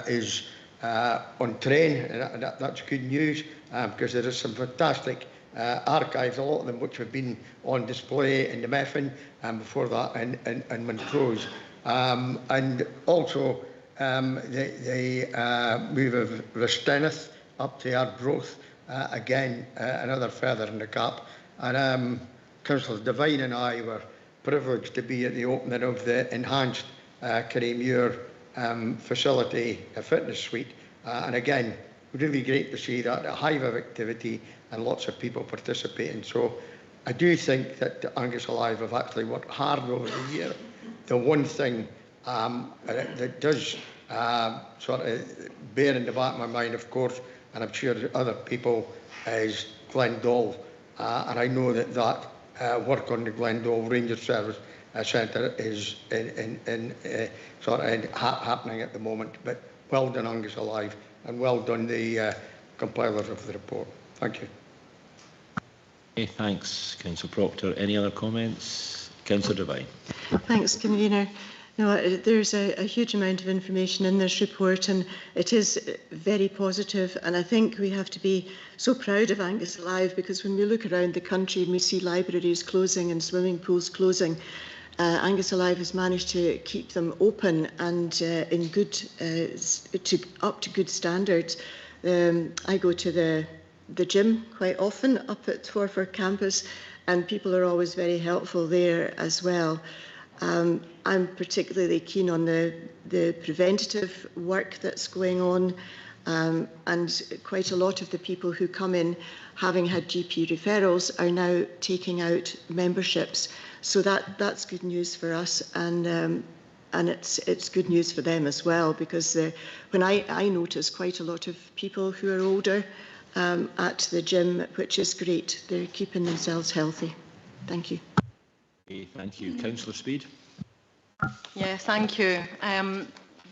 is on train, and that's good news, because there is some fantastic archives, a lot of them which have been on display in the Meffin and before that in Montrose. And also the move of Restenneth up to Ardgrowth, again, another feather in the cap. And Councillor Devine and I were privileged to be at the opening of the enhanced Kirriemuir facility, a fitness suite. And again, really great to see that a hive of activity and lots of people participating. So I do think that Angus Alive have actually worked hard over the year. The one thing that does sort of bear in the back of my mind, of course, and I'm sure other people, is Glendall. And I know that work on the Glendall Ranger Service Centre is happening at the moment. But well done, Angus Alive, and well done the compilers of the report. Thank you. Okay, thanks, Councillor Proctor. Any other comments? Councillor Devine. Thanks, Convener. No, there's a huge amount of information in this report, and it is very positive. And I think we have to be so proud of Angus Alive, because when we look around the country and we see libraries closing and swimming pools closing, Angus Alive has managed to keep them open and in good, up to good standards. I go to the gym quite often up at Forfar campus, and people are always very helpful there as well. I'm particularly keen on the preventative work that's going on, and quite a lot of the people who come in having had GP referrals are now taking out memberships. So that's good news for us, and it's good news for them as well, because when I notice quite a lot of people who are older at the gym, which is great. They're keeping themselves healthy. Thank you. Okay, thank you. Councillor Speed. Yeah, thank you.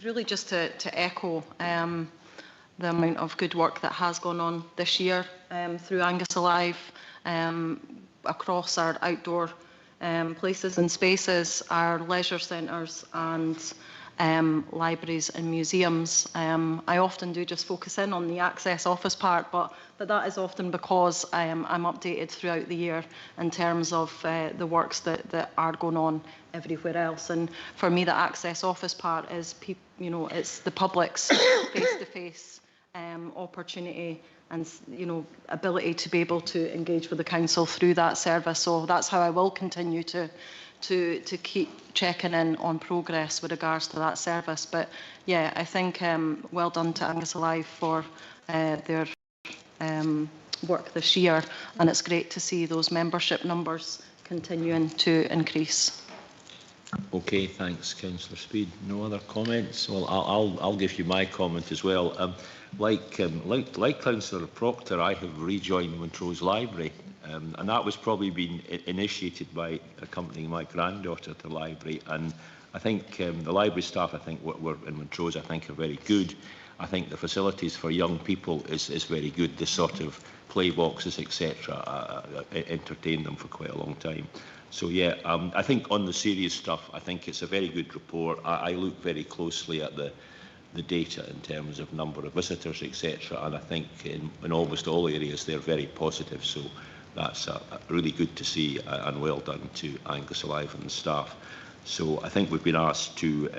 Really just to echo the amount of good work that has gone on this year through Angus Alive, across our outdoor places and spaces, our leisure centres and libraries and museums. I often do just focus in on the access office part, but that is often because I'm updated throughout the year in terms of the works that are going on everywhere else. And for me, the access office part is, it's the public's face-to-face opportunity and ability to be able to engage with the council through that service. So that's how I will continue to keep checking in on progress with regards to that service. But yeah, I think well done to Angus Alive for their work this year, and it's great to see those membership numbers continuing to increase. Okay, thanks, Councillor Speed. No other comments? Well, I'll give you my comment as well. Like Councillor Proctor, I have rejoined Montrose Library, and that was probably being initiated by accompanying my granddaughter to the library. And I think the library staff, I think, were in Montrose, I think, are very good. I think the facilities for young people is very good. The sort of play boxes, etc., entertained them for quite a long time. So yeah, I think on the serious stuff, I think it's a very good report. I look very closely at the data in terms of number of visitors, etc. And I think in almost all areas they're very positive. So that's really good to see, and well done to Angus Alive and the staff. So I think we've been asked to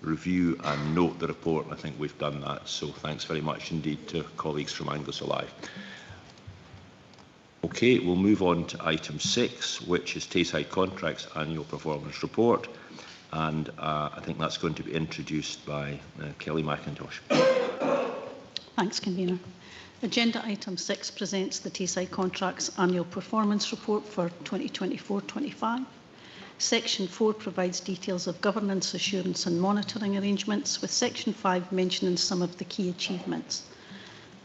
review and note the report. I think we've done that. So thanks very much indeed to colleagues from Angus Alive. Okay, we'll move on to item 6, which is Tayside Contracts Annual Performance Report. And I think that's going to be introduced by Kelly McIntosh. Thanks, Convener. Agenda item 6 presents the Tayside Contracts Annual Performance Report for 2024-25. Section 4 provides details of governance, assurance and monitoring arrangements, with Section 5 mentioning some of the key achievements.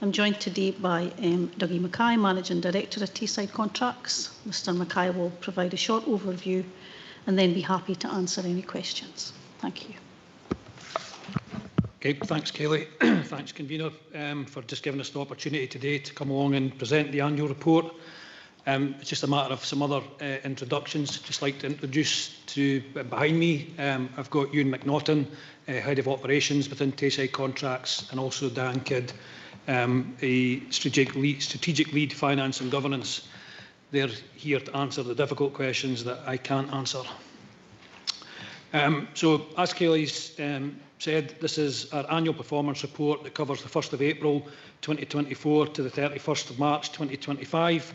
I'm joined today by Dougie Mackay, Managing Director of Tayside Contracts. Mr Mackay will provide a short overview and then be happy to answer any questions. Thank you. Okay, thanks, Kelly. Thanks, Convener, for just giving us the opportunity today to come along and present the annual report. It's just a matter of some other introductions. Just like to introduce to behind me, I've got Ewan McNaughton, Head of Operations within Tayside Contracts, and also Dan Kidd, a strategic lead, finance and governance. They're here to answer the difficult questions that I can't answer. So, as Kelly's said, this is our annual performance report that covers the 1st of April 2024 to the 31st of March 2025.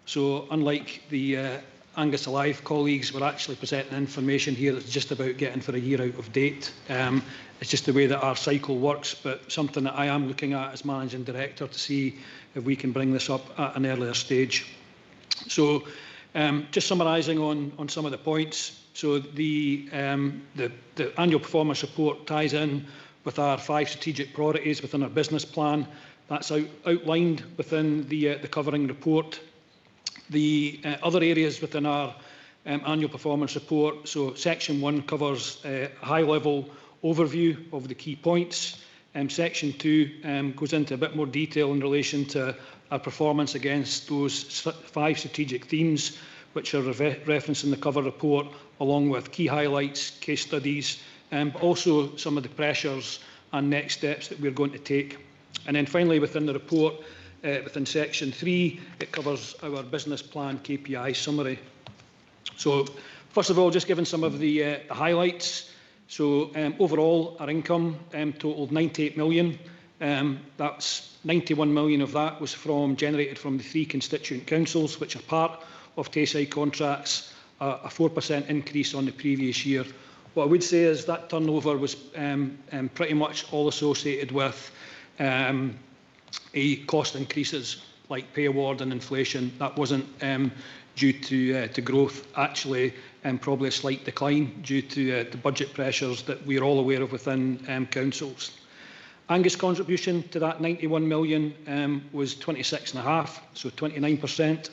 So, unlike the Angus Alive colleagues, we're actually presenting information here that's just about getting for a year out of date. It's just the way that our cycle works, but something that I am looking at as Managing Director to see if we can bring this up at an earlier stage. So, just summarising on some of the points. So, the annual performance report ties in with our 5 strategic priorities within our business plan. That's outlined within the covering report. The other areas within our annual performance report, so Section 1 covers a high-level overview of the key points. Section 2 goes into a bit more detail in relation to our performance against those 5 strategic themes, which are referenced in the cover report, along with key highlights, case studies, but also some of the pressures and next steps that we're going to take. And then finally, within the report, within Section 3, it covers our business plan KPI summary. So, first of all, just giving some of the highlights. So, overall, our income totalled 98 million. That's 91 million of that was generated from the 3 constituent councils, which are part of Tayside Contracts, a 4% increase on the previous year. What I would say is that turnover was pretty much all associated with cost increases like pay award and inflation. That wasn't due to growth, actually probably a slight decline due to the budget pressures that we're all aware of within councils. Angus' contribution to that 91 million was 26.5, so 29%.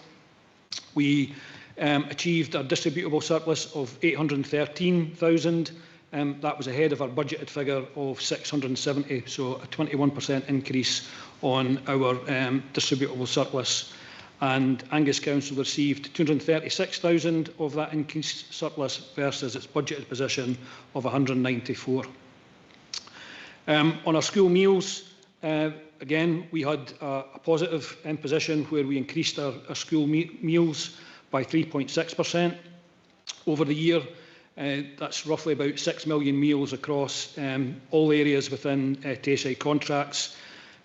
We achieved a distributable surplus of 813,000. That was ahead of our budgeted figure of 670, so a 21% increase on our distributable surplus. And Angus Council received 236,000 of that increased surplus versus its budgeted position of 194. On our school meals, again, we had a positive position where we increased our school meals by 3.6% over the year. That's roughly about 6 million meals across all areas within Tayside Contracts.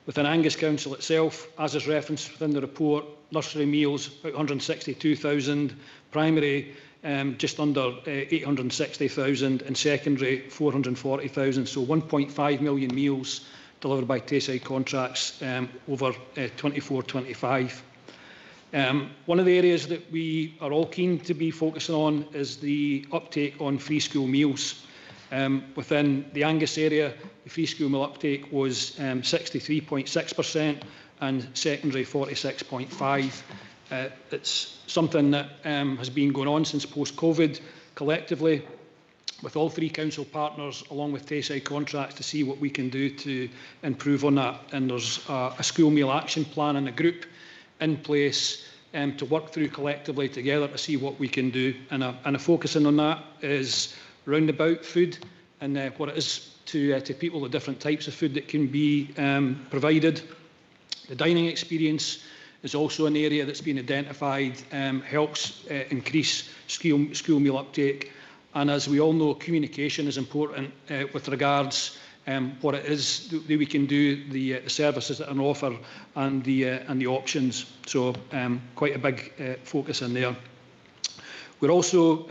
Within Angus Council itself, as is referenced within the report, nursery meals about 162,000, primary just under 860,000, and secondary 440,000. So 1.5 million meals delivered by Tayside Contracts over 24-25. One of the areas that we are all keen to be focusing on is the uptake on free school meals. Within the Angus area, the free school meal uptake was 63.6% and secondary 46.5%. It's something that has been going on since post-COVID, collectively with all 3 council partners along with Tayside Contracts to see what we can do to improve on that. And there's a school meal action plan and a group in place to work through collectively together to see what we can do. And a focusing on that is roundabout food and what it is to people, the different types of food that can be provided. The dining experience is also an area that's been identified, helps increase school meal uptake. And as we all know, communication is important with regards what it is that we can do, the services that are on offer and the options. So quite a big focus in there. We're also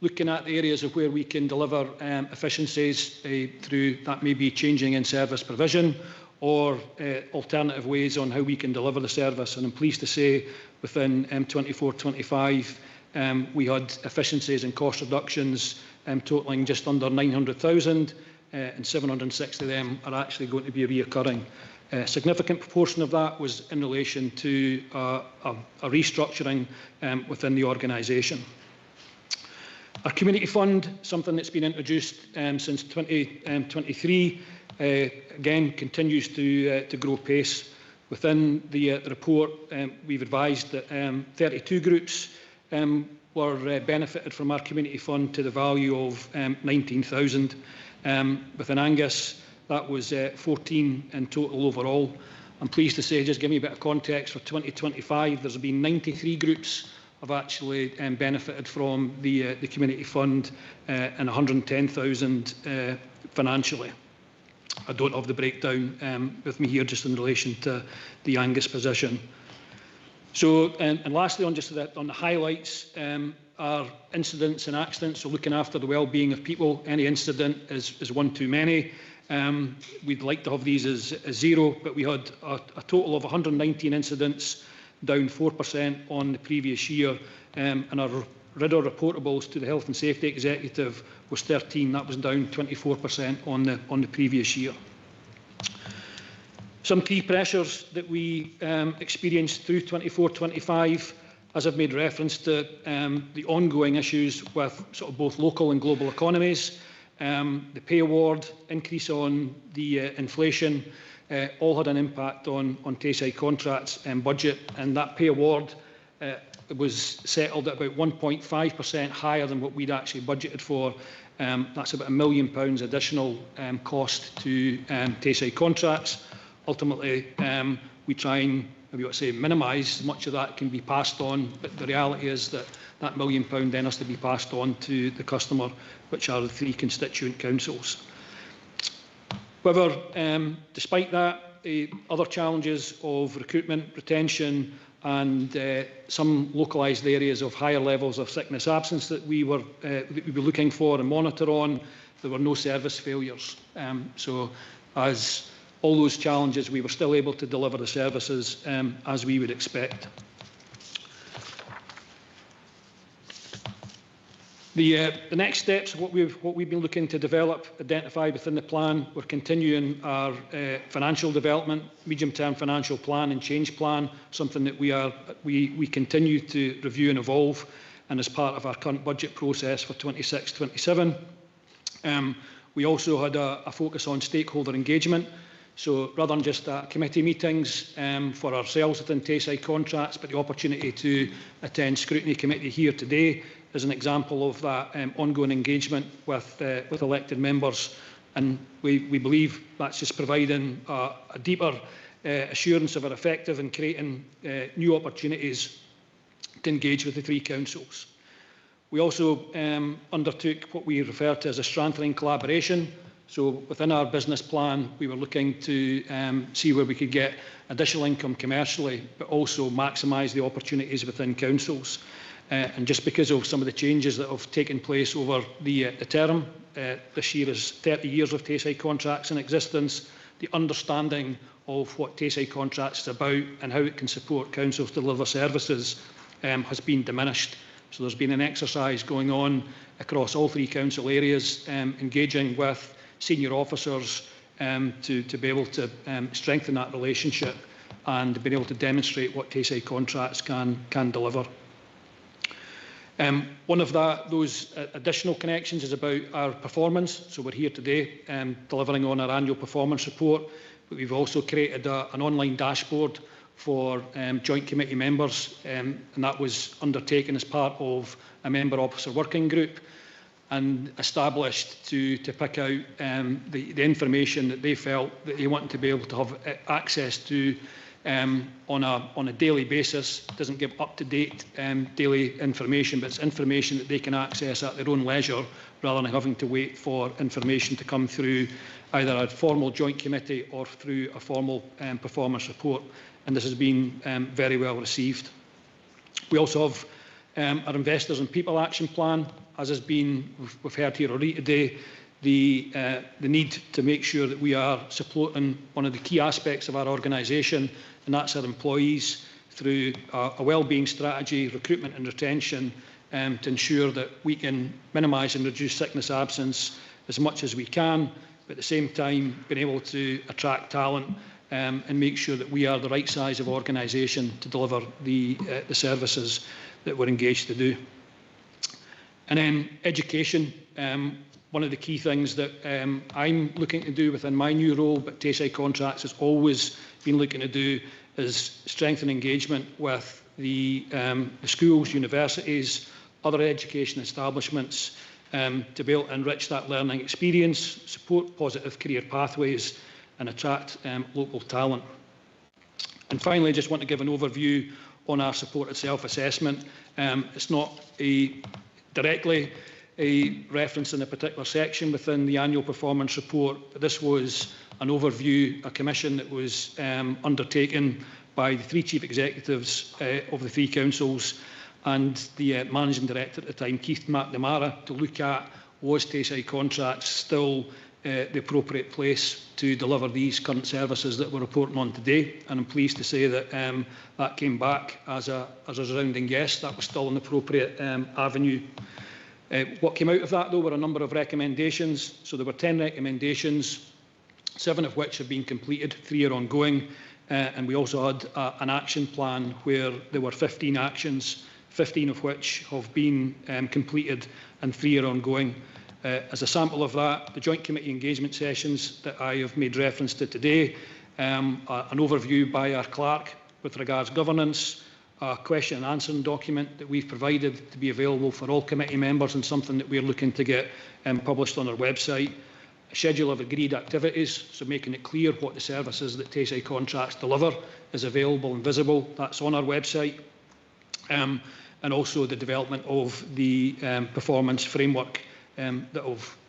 looking at the areas of where we can deliver efficiencies through that may be changing in service provision or alternative ways on how we can deliver the service. And I'm pleased to say within 24-25 we had efficiencies and cost reductions totalling just under 900,000 and 760 of them are actually going to be reoccurring. A significant proportion of that was in relation to a restructuring within the organisation. Our community fund, something that's been introduced since 2023, again continues to grow pace. Within the report, we've advised that 32 groups were benefited from our community fund to the value of 19,000. Within Angus, that was 14 in total overall. I'm pleased to say, just give me a bit of context, for 2025, there's been 93 groups have actually benefited from the community fund and 110,000 financially. I don't have the breakdown with me here just in relation to the Angus position. So, and lastly, on the highlights, are incidents and accidents, so looking after the well-being of people. Any incident is one too many. We'd like to have these as zero, but we had a total of 119 incidents, down 4% on the previous year, and our RIDDOR reportables to the Health and Safety Executive was 13. That was down 24% on the previous year. Some key pressures that we experienced through 24-25, as I've made reference to, the ongoing issues with sort of both local and global economies, the pay award, increase on the inflation, all had an impact on Tayside contracts and budget, and that pay award was settled at about 1.5% higher than what we'd actually budgeted for. That's about £1 million additional cost to Tayside contracts. Ultimately, we try and minimise as much of that can be passed on, but the reality is that that £1 million then has to be passed on to the customer, which are the 3 constituent councils. However, despite that, the other challenges of recruitment, retention and some localised areas of higher levels of sickness absence that we were looking for and monitor on, there were no service failures. So as all those challenges, we were still able to deliver the services as we would expect. The next steps, what we've been looking to develop, identify within the plan, we're continuing our financial development, medium-term financial plan and change plan, something that we continue to review and evolve, and as part of our current budget process for 26-27. We also had a focus on stakeholder engagement. So rather than just committee meetings for ourselves within Tayside contracts, but the opportunity to attend Scrutiny Committee here today is an example of that ongoing engagement with elected members. And we believe that's just providing a deeper assurance of our effective and creating new opportunities to engage with the 3 councils. We also undertook what we refer to as a strengthening collaboration. So within our business plan, we were looking to see where we could get additional income commercially, but also maximise the opportunities within councils. And just because of some of the changes that have taken place over the term, this year is 30 years of Tayside contracts in existence, the understanding of what Tayside contracts is about and how it can support councils to deliver services has been diminished. So there's been an exercise going on across all 3 council areas, engaging with senior officers to be able to strengthen that relationship and be able to demonstrate what Tayside contracts can deliver. One of those additional connections is about our performance. So we're here today delivering on our annual performance report, but we've also created an online dashboard for joint committee members, and that was undertaken as part of a member officer working group and established to pick out the information that they felt that they wanted to be able to have access to on a daily basis. It doesn't give up-to-date daily information, but it's information that they can access at their own leisure rather than having to wait for information to come through either a formal joint committee or through a formal performance report. And this has been very well received. We also have our Investors and People Action Plan. As has been, we've heard here already today, the need to make sure that we are supporting one of the key aspects of our organisation, and that's our employees, through a wellbeing strategy, recruitment and retention, to ensure that we can minimise and reduce sickness absence as much as we can, but at the same time being able to attract talent and make sure that we are the right size of organisation to deliver the services that we're engaged to do. And then education. One of the key things that I'm looking to do within my new role, but Tayside Contracts has always been looking to do, is strengthen engagement with the schools, universities, other education establishments, to be able to enrich that learning experience, support positive career pathways and attract local talent. And finally, I just want to give an overview on our supported self-assessment. It's not directly a reference in a particular section within the annual performance report, but this was an overview, a commission that was undertaken by the three chief executives of the three councils and the managing director at the time, Keith McNamara, to look at was Tayside Contracts still the appropriate place to deliver these current services that we're reporting on today. And I'm pleased to say that that came back as a resounding yes. That was still an appropriate avenue. What came out of that, though, were a number of recommendations. So there were 10 recommendations, 7 of which have been completed, 3 are ongoing. And we also had an action plan where there were 15 actions, 15 of which have been completed and 3 are ongoing. As a sample of that, the joint committee engagement sessions that I have made reference to today, an overview by our clerk with regards governance, a question and answering document that we've provided to be available for all committee members and something that we're looking to get published on our website, a schedule of agreed activities, so making it clear what the services that Tayside Contracts deliver is available and visible. That's on our website. And also the development of the performance framework that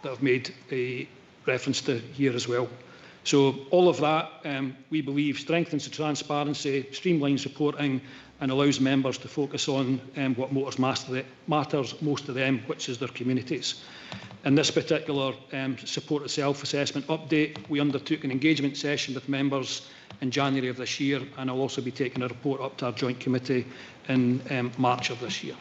I've made a reference to here as well. So all of that, we believe, strengthens the transparency, streamlines reporting and allows members to focus on what matters most to them, which is their communities. In this particular supported self-assessment update, we undertook an engagement session with members in January of this year, and I'll also be taking a report up to our joint committee in March of this year.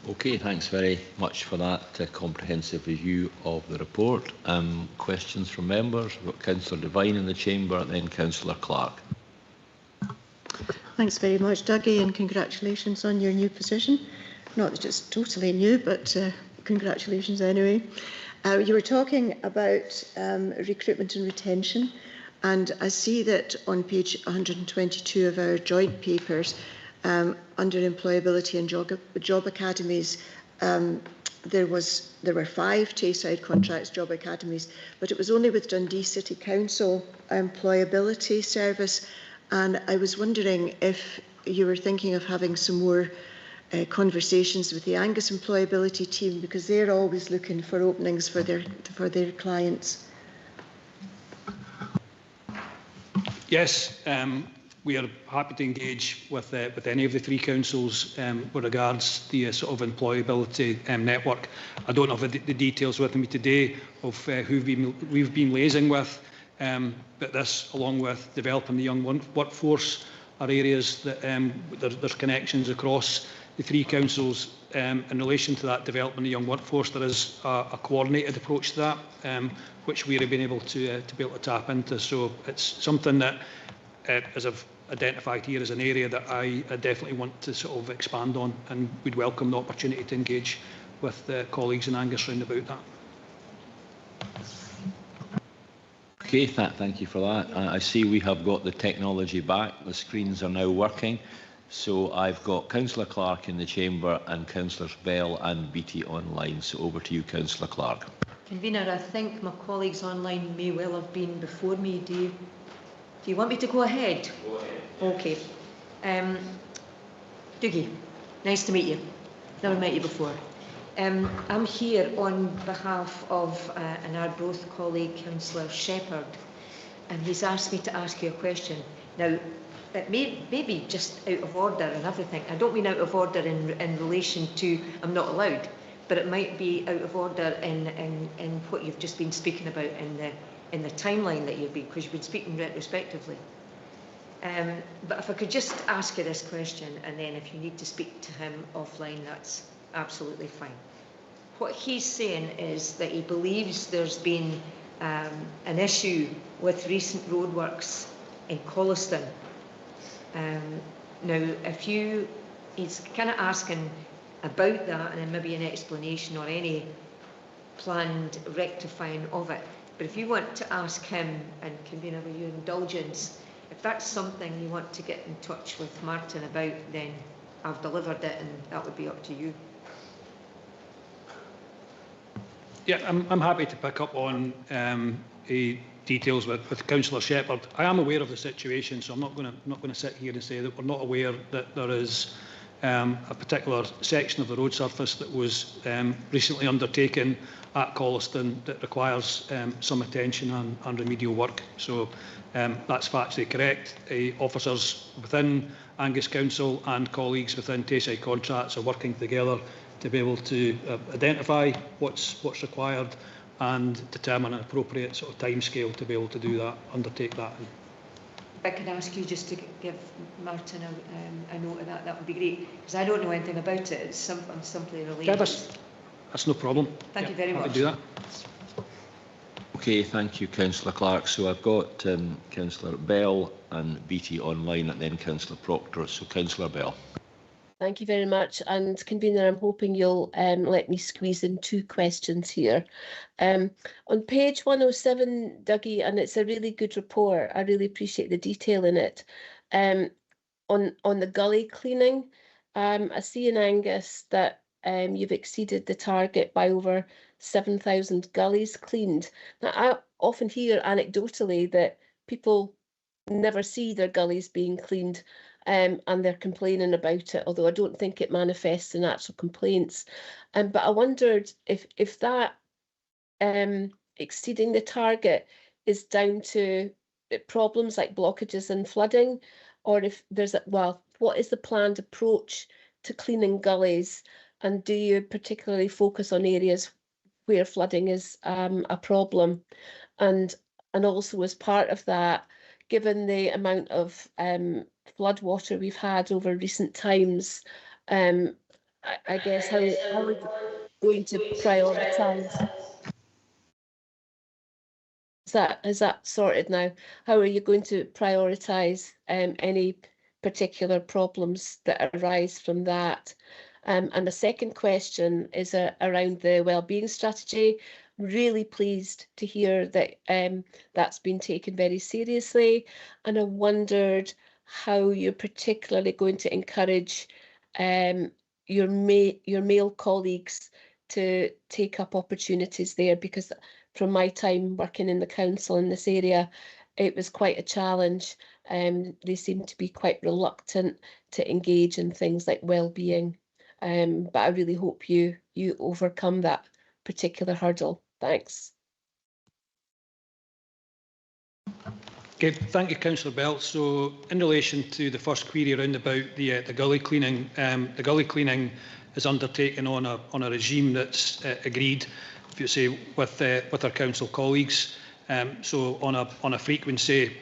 Okay, thanks very much for that comprehensive review of the report. Questions from members? We've got Councillor Devine in the chamber, then Councillor Clark. Thanks very much, Dougie, and congratulations on your new position. Not that it's totally new, but congratulations anyway. You were talking about recruitment and retention, and I see that on page 122 of our joint papers, under employability and job academies, there were 5 Tayside Contracts job academies, but it was only with Dundee City Council employability service. And I was wondering if you were thinking of having some more conversations with the Angus employability team, because they're always looking for openings for their clients. Yes, we are happy to engage with any of the 3 councils with regards to the sort of employability network. I don't have the details with me today of who we've been liaising with, but this, along with developing the young workforce, are areas that there's connections across the 3 councils in relation to that development of the young workforce. There is a coordinated approach to that, which we have been able to tap into. So it's something that, as I've identified here, as an area that I definitely want to sort of expand on, and we'd welcome the opportunity to engage with colleagues in Angus round about that. Okay, thank you for that. I see we have got the technology back. The screens are now working. So I've got Councillor Clark in the chamber and Councillors Bell and Beattie online. So over to you, Councillor Clark. Convener, I think my colleagues online may well have been before me. Do you want me to go ahead? Go ahead. Okay. Dougie, nice to meet you. Never met you before. I'm here on behalf of an Arbroath colleague, Councillor Shepherd, and he's asked me to ask you a question. Now, it may be just out of order and everything. I don't mean out of order in relation to I'm not allowed, but it might be out of order in what you've just been speaking about in the timeline that you've been, because you've been speaking retrospectively. But if I could just ask you this question, and then if you need to speak to him offline, that's absolutely fine. What he's saying is that he believes there's been an issue with recent roadworks in Colliston. Now, he's kind of asking about that, and then maybe an explanation or any planned rectifying of it. But if you want to ask him, and convener with your indulgence, if that's something you want to get in touch with Martin about, then I've delivered it, and that would be up to you. Yeah, I'm happy to pick up on details with Councillor Shepherd. I am aware of the situation, so I'm not going to sit here and say that we're not aware that there is a particular section of the road surface that was recently undertaken at Colliston that requires some attention and remedial work. So that's factually correct. Officers within Angus Council and colleagues within Tayside Contracts are working together to be able to identify what's required and determine an appropriate sort of timescale to be able to do that, undertake that. If I could ask you just to give Martin a note of that, that would be great, because I don't know anything about it. I'm simply related. Yeah, that's no problem. Thank you very much. Do that. Okay, thank you, Councillor Clark. So I've got Councillor Bell and Beattie online, and then Councillor Proctor. So Councillor Bell. Thank you very much. And convener, I'm hoping you'll let me squeeze in 2 questions here. On page 107, Dougie, and it's a really good report. I really appreciate the detail in it. On the gully cleaning, I see in Angus that you've exceeded the target by over 7,000 gullies cleaned. Now, I often hear anecdotally that people never see their gullies being cleaned, and they're complaining about it, although I don't think it manifests in actual complaints. But I wondered if that exceeding the target is down to problems like blockages and flooding, or if there's what is the planned approach to cleaning gullies, and do you particularly focus on areas where flooding is a problem? And also as part of that, given the amount of flood water we've had over recent times, I guess how are we going to prioritise? Is that sorted now? How are you going to prioritise any particular problems that arise from that? And the second question is around the wellbeing strategy. Really pleased to hear that that's been taken very seriously, and I wondered how you're particularly going to encourage your male colleagues to take up opportunities there, because from my time working in the council in this area, it was quite a challenge. They seem to be quite reluctant to engage in things like wellbeing, but I really hope you overcome that particular hurdle. Thanks. Okay, thank you, Councillor Bell. So, in relation to the first query around about the gully cleaning is undertaken on a regime that's agreed, if you say, with our council colleagues. So, on a frequency,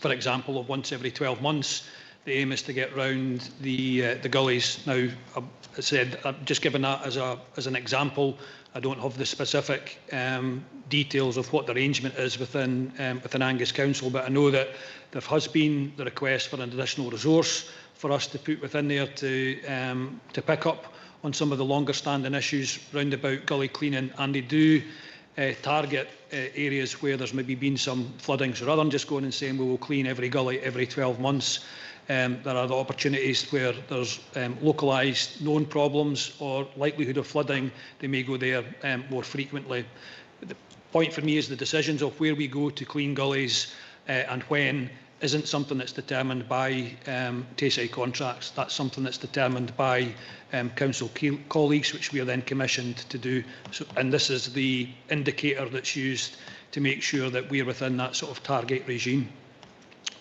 for example, of once every 12 months, the aim is to get round the gullies. Now, I said, I've just given that as an example. I don't have the specific details of what the arrangement is within Angus Council, but I know that there has been the request for an additional resource for us to put within there to pick up on some of the longer standing issues round about gully cleaning, and they do target areas where there's maybe been some flooding. So rather than just going and saying we will clean every gully every 12 months, there are the opportunities where there's localised known problems or likelihood of flooding. They may go there more frequently. The point for me is the decisions of where we go to clean gullies and when isn't something that's determined by Tayside contracts. That's something that's determined by council colleagues, which we are then commissioned to do. So, and this is the indicator that's used to make sure that we're within that sort of target regime.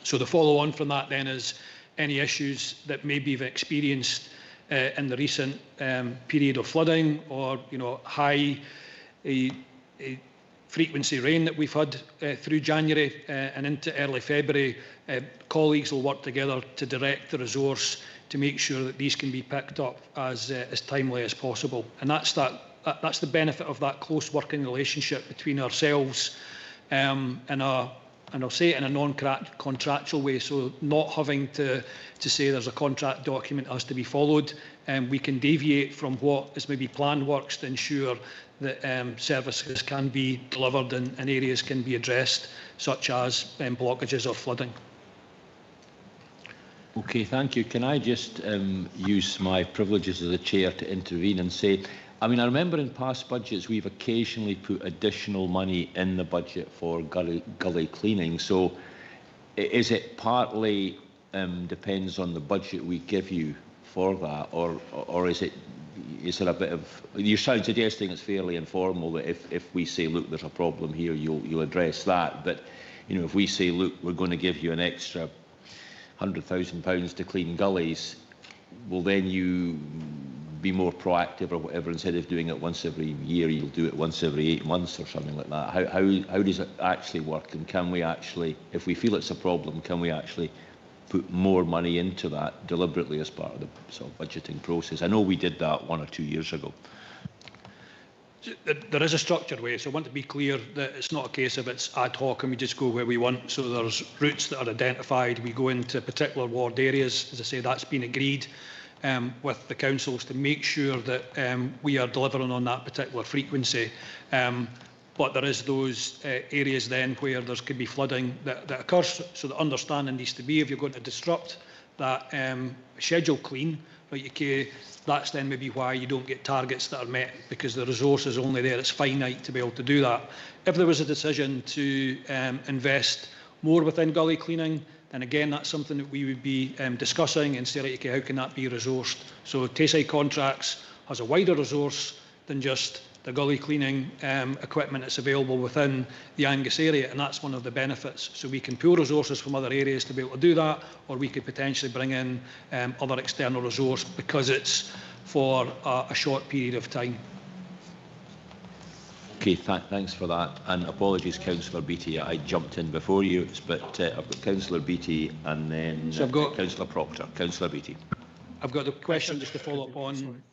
So the follow on from that then is any issues that maybe you've experienced in the recent period of flooding, or high frequency rain that we've had through January and into early February. Colleagues will work together to direct the resource to make sure that these can be picked up as timely as possible. And that's the benefit of that close working relationship between ourselves and I'll say it in a non-contractual way, so not having to say there's a contract document that has to be followed. We can deviate from what is maybe planned works to ensure that services can be delivered and areas can be addressed, such as blockages or flooding. Okay, thank you. Can I just use my privileges as a chair to intervene and say, I mean, I remember in past budgets we've occasionally put additional money in the budget for gully cleaning. So is it partly depends on the budget we give you for that, or is there a bit of, you're suggesting it's fairly informal, that if we say, look, there's a problem here, you'll address that. But if we say, look, we're going to give you an extra £100,000 to clean gullies, will then you be more proactive or whatever? Instead of doing it once every year, you'll do it once every 8 months or something like that. How does it actually work? And can we actually, if we feel it's a problem, can we actually put more money into that deliberately as part of the sort of budgeting process? I know we did that 1 or 2 years ago. There is a structured way, so I want to be clear that it's not a case of it's ad hoc and we just go where we want. So there's routes that are identified. We go into particular ward areas. As I say, that's been agreed with the councils to make sure that we are delivering on that particular frequency. But there is those areas then where there could be flooding that occurs. So the understanding needs to be, if you're going to disrupt that schedule clean, right, okay, that's then maybe why you don't get targets that are met, because the resource is only there, it's finite to be able to do that. If there was a decision to invest more within gully cleaning, then again, that's something that we would be discussing and say, right, okay, how can that be resourced? So Tayside Contracts has a wider resource than just the gully cleaning equipment that's available within the Angus area, and that's one of the benefits. So we can pull resources from other areas to be able to do that, or we could potentially bring in other external resource because it's for a short period of time. Okay, thanks for that, and apologies, Councillor Beattie. I jumped in before you, but I've got Councillor Beattie and then so Councillor Proctor. Councillor Beattie. I've got a question just to follow up on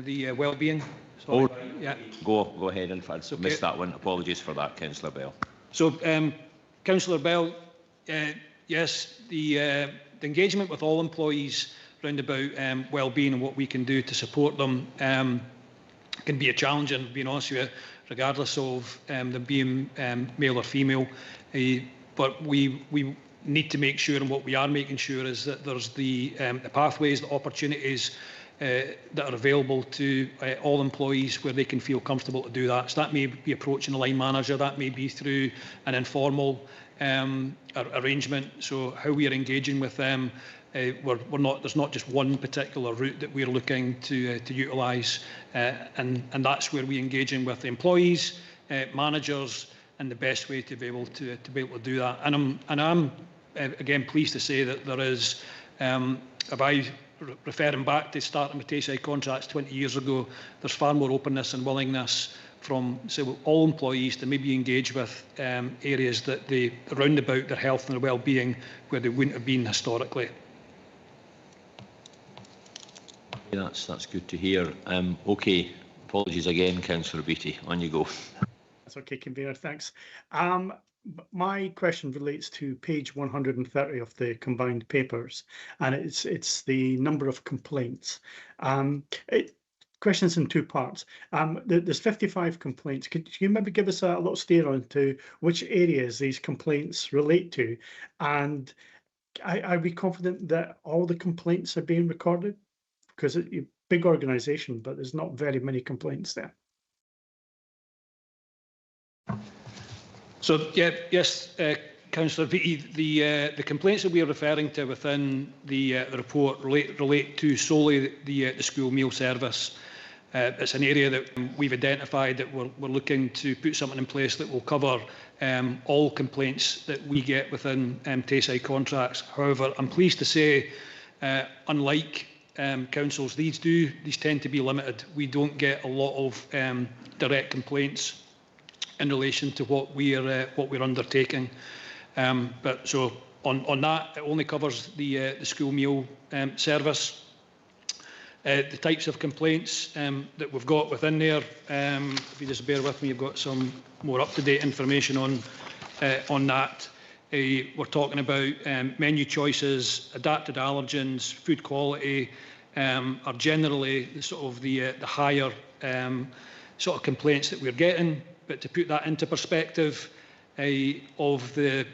the well-being. Oh, yeah. Go ahead. In fact, missed that one. Apologies for that, Councillor Bell. So, Councillor Bell, yes, the engagement with all employees round about well-being and what we can do to support them can be a challenge, and being honest with you, regardless of them being male or female. But we need to make sure, and what we are making sure is that there's the pathways, the opportunities that are available to all employees where they can feel comfortable to do that. So that may be approaching a line manager, that may be through an informal arrangement. So how we are engaging with them, there's not just one particular route that we're looking to utilise, and that's where we're engaging with the employees, managers, and the best way to be able to do that. And I'm again pleased to say that there is, if I referring back to starting with Tayside Contracts 20 years ago, there's far more openness and willingness from all employees to maybe engage with areas that they around about their health and their well-being where they wouldn't have been historically. Yeah, that's good to hear. Okay, apologies again, Councillor Beattie. On you go. That's okay, Convener. Thanks. My question relates to page 130 of the combined papers, and it's the number of complaints. questions in two parts. There's 55 complaints. Could you maybe give us a little steer on to which areas these complaints relate to? And are we confident that all the complaints are being recorded? Because it's a big organisation, but there's not very many complaints there. So, yeah, yes, Councillor Beattie, the complaints that we are referring to within the report relate to solely the school meal service. It's an area that we've identified that we're looking to put something in place that will cover all complaints that we get within Tayside contracts. However, I'm pleased to say, unlike councils, these tend to be limited. We don't get a lot of direct complaints in relation to what we're undertaking. But so on that, it only covers the school meal service. The types of complaints that we've got within there, if you just bear with me, you've got some more up-to-date information on that. We're talking about menu choices, adapted allergens, food quality are generally the higher sort of complaints that we're getting. But to put that into perspective, of the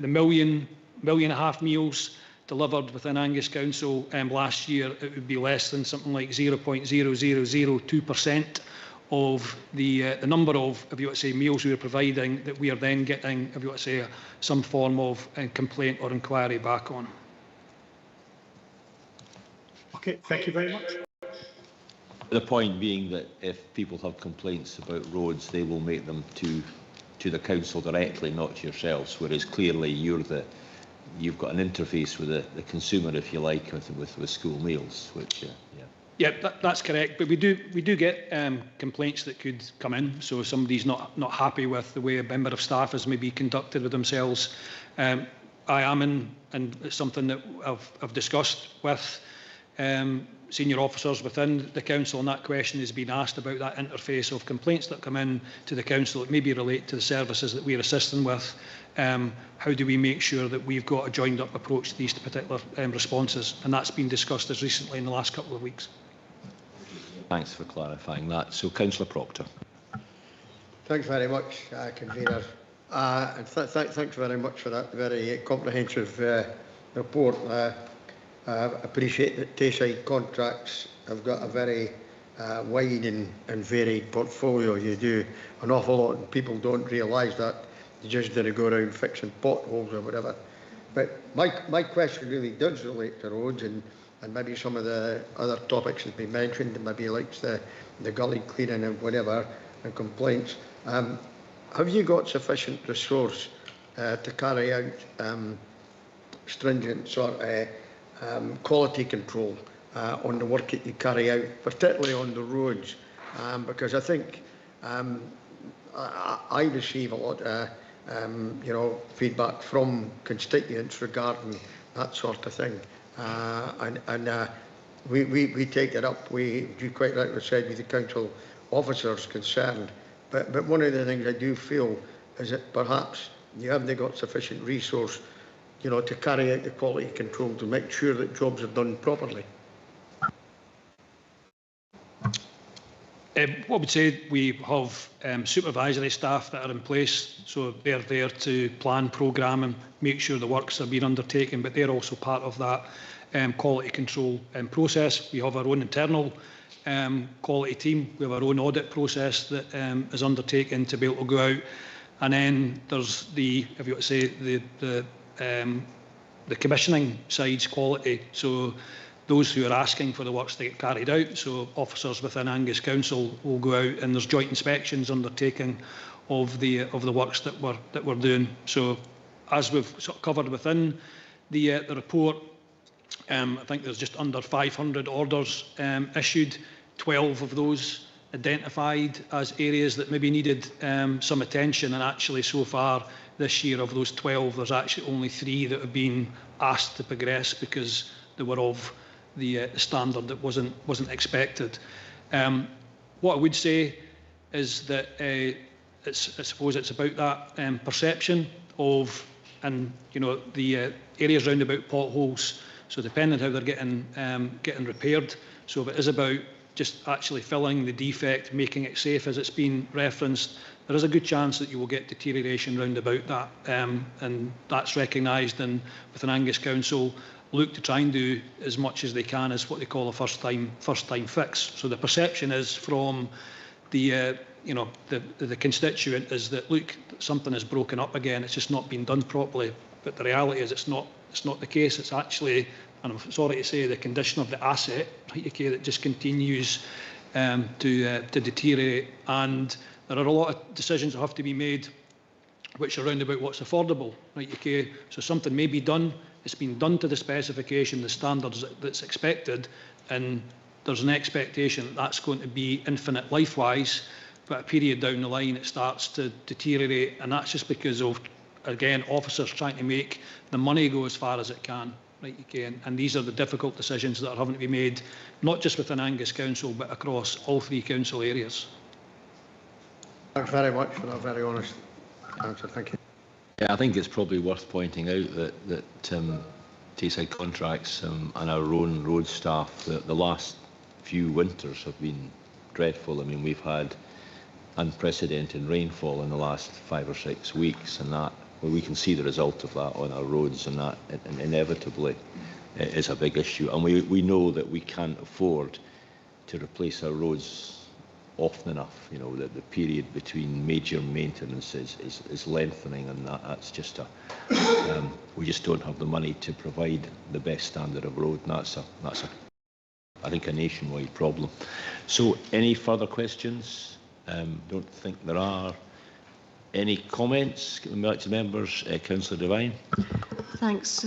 million and a half meals delivered within Angus Council last year, it would be less than something like 0.0002% of the number of, if you want to say, meals we are providing that we are then getting, if you want to say, some form of complaint or inquiry back on. Okay, thank you very much. The point being that if people have complaints about roads, they will make them to the council directly, not to yourselves. Whereas clearly you've got an interface with the consumer, if you like, with school meals. Which yeah, that's correct. But we do get complaints that could come in. So somebody's not happy with the way a member of staff has maybe conducted with themselves. I am and it's something that I've discussed with senior officers within the council, and that question has been asked about that interface of complaints that come in to the council that maybe relate to the services that we're assisting with. How do we make sure that we've got a joined up approach to these particular responses? And that's been discussed as recently in the last couple of weeks. Thanks for clarifying that. So, Councillor Proctor. Thanks very much, Convener. And thanks very much for that very comprehensive report. I appreciate that Tayside contracts have got a very wide and varied portfolio. You do an awful lot and people don't realise that. You just didn't go around fixing potholes or whatever. But my question really does relate to roads and maybe some of the other topics that have been mentioned, maybe like the gully cleaning and whatever, and complaints. Have you got sufficient resource to carry out stringent sort of quality control on the work that you carry out, particularly on the roads? Because I think I receive a lot of feedback from constituents regarding that sort of thing, and we take it up. We do quite like we said with the council officers concerned, but one of the things I do feel is that perhaps you haven't got sufficient resource, to carry out the quality control to make sure that jobs are done properly. What I would say, we have supervisory staff that are in place, so they're there to plan, programme and make sure the works are being undertaken, but they're also part of that quality control process. We have our own internal quality team, we have our own audit process that is undertaken to be able to go out, and then there's the, if you want to say, the commissioning side's quality, so those who are asking for the works to get carried out. So officers within Angus Council will go out and there's joint inspections undertaken of the works that we're doing. So as we've sort of covered within the report, I think there's just under 500 orders issued, 12 of those identified as areas that maybe needed some attention, and actually so far this year of those 12 there's actually only 3 that have been asked to progress because they were of the standard that wasn't expected. What I would say is that I suppose it's about that perception of, and the areas round about potholes. So depending on how they're getting repaired. So if it is about just actually filling the defect, making it safe as it's been referenced, there is a good chance that you will get deterioration round about that, and that's recognised, and within Angus Council look to try and do as much as they can as what they call a first time fix. So the perception is from the the constituent is that, look, something is broken up again, it's just not been done properly. But the reality is it's not the case. It's actually, and I'm sorry to say, the condition of the asset, right, okay, that just continues to deteriorate. And there are a lot of decisions that have to be made which are around about what's affordable, right, okay. So something may be done, it's been done to the specification, the standards that's expected, and there's an expectation that that's going to be infinite life-wise, but a period down the line it starts to deteriorate, and that's just because of, again, officers trying to make the money go as far as it can, right, okay. And these are the difficult decisions that are having to be made, not just within Angus Council, but across all 3 council areas. Thanks very much for that very honest answer. Thank you. Yeah, I think it's probably worth pointing out that Tayside Contracts and our own road staff, the last few winters have been dreadful. I mean, we've had unprecedented rainfall in the last 5 or 6 weeks, and that, well, we can see the result of that on our roads, and that inevitably is a big issue. And we know that we can't afford to replace our roads often enough. You know, that the period between major maintenance is lengthening, and that's just we just don't have the money to provide the best standard of road, and that's I think a nationwide problem. So, any further questions? Don't think there are. Any comments? Coming back to members, Councillor Devine. Thanks.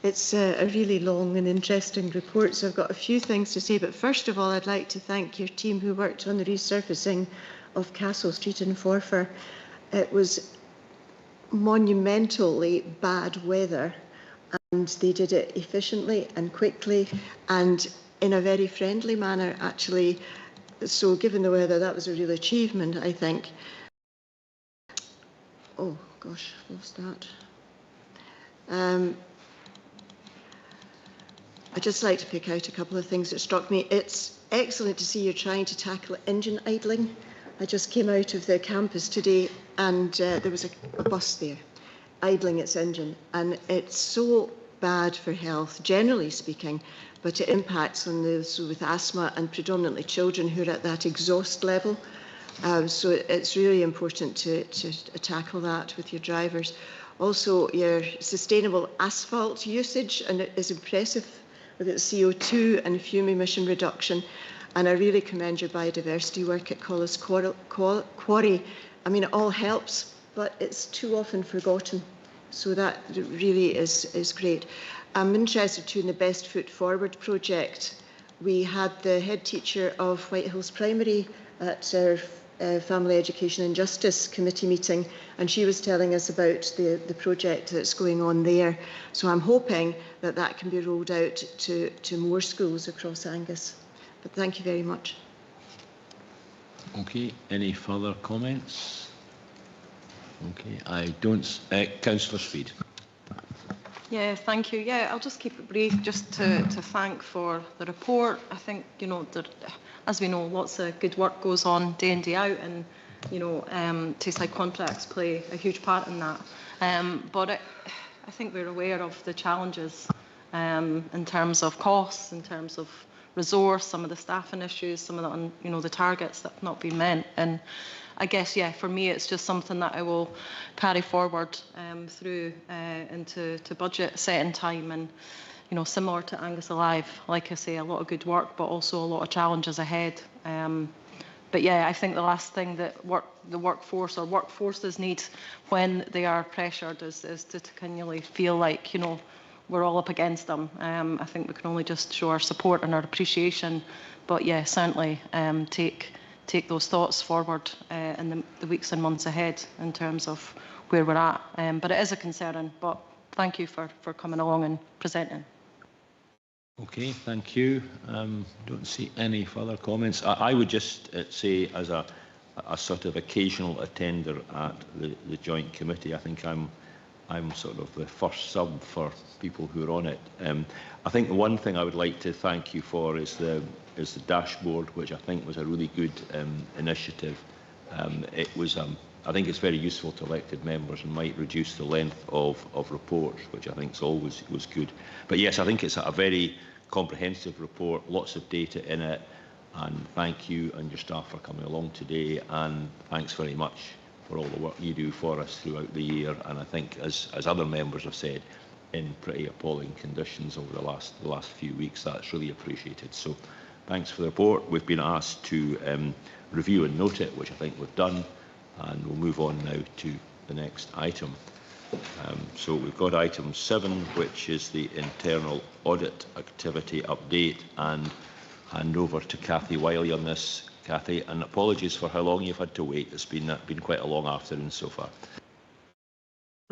It's a really long and interesting report, so I've got a few things to say. But first of all, I'd like to thank your team who worked on the resurfacing of Castle Street in Forfar. It was monumentally bad weather, and they did it efficiently and quickly and in a very friendly manner, actually. So given the weather, that was a real achievement, I think. Oh, gosh, I've lost that. I'd just like to pick out a couple of things that struck me. It's excellent to see you're trying to tackle engine idling. I just came out of the campus today, and there was a bus there idling its engine, and it's so bad for health, generally speaking, but it impacts on those with asthma and predominantly children who are at that exhaust level. So it's really important to tackle that with your drivers. Also, your sustainable asphalt usage, and it is impressive with its CO2 and fume emission reduction. And I really commend your biodiversity work at Collis Quarry. I mean, it all helps, but it's too often forgotten. So that really is great. I'm interested too in the Best Foot Forward project. We had the head teacher of White Hills Primary at our Family Education and Justice Committee meeting, and she was telling us about the project that's going on there. So I'm hoping that that can be rolled out to more schools across Angus. But thank you very much. Okay, any further comments? Okay, I don't. Councillor Speed. Yeah, thank you. Yeah, I'll just keep it brief, just to thank for the report. I think, you know, as we know, lots of good work goes on day in, day out, and, you know, Tayside Contracts play a huge part in that. But I think we're aware of the challenges in terms of costs, in terms of resource, some of the staffing issues, some of the, you know, the targets that have not been met. And I guess, yeah, for me, it's just something that I will carry forward through into budget setting time. And, you know, similar to Angus Alive, like I say, a lot of good work, but also a lot of challenges ahead. But yeah, I think the last thing that the workforce or workforces need when they are pressured is to continually feel like, you know, we're all up against them. I think we can only just show our support and our appreciation. But yeah, certainly take those thoughts forward in the weeks and months ahead in terms of where we're at. But it is a concern. But thank you for coming along and presenting. Okay, thank you. Don't see any further comments. I would just say, as a sort of occasional attender at the joint committee, I think I'm I'm sort of the first sub for people who are on it. I think the one thing I would like to thank you for is the dashboard, which I think was a really good initiative. It was, I think it's very useful to elected members and might reduce the length of reports, which I think is always was good. But yes, I think it's a very comprehensive report, lots of data in it, and thank you and your staff for coming along today, and thanks very much for all the work you do for us throughout the year. And I think, as other members have said, in pretty appalling conditions over the last few weeks, that's really appreciated. So thanks for the report. We've been asked to review and note it, which I think we've done, and we'll move on now to the next item. So we've got item 7, which is the internal audit activity update, and hand over to Cathy Wiley on this. Cathy, and apologies for how long you've had to wait. It's been quite a long afternoon so far.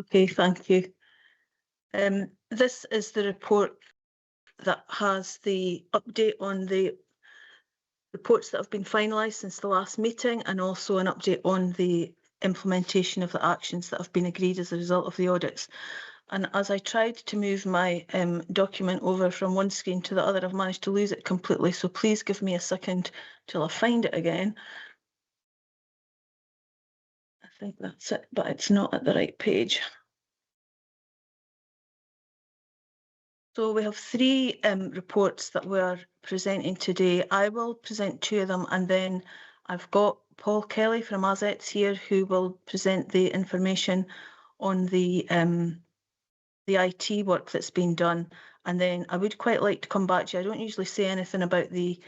Okay, thank you. This is the report that has the update on the reports that have been finalised since the last meeting, and also an update on the implementation of the actions that have been agreed as a result of the audits. And as I tried to move my document over from one screen to the other, I've managed to lose it completely. So please give me a second till I find it again. I think that's it, but it's not at the right page. So we have 3 reports that we're presenting today. I will present 2 of them, and then I've got Paul Kelly from Assets here who will present the information on the IT work that's been done. And then I would quite like to come back to you. I don't usually say anything about the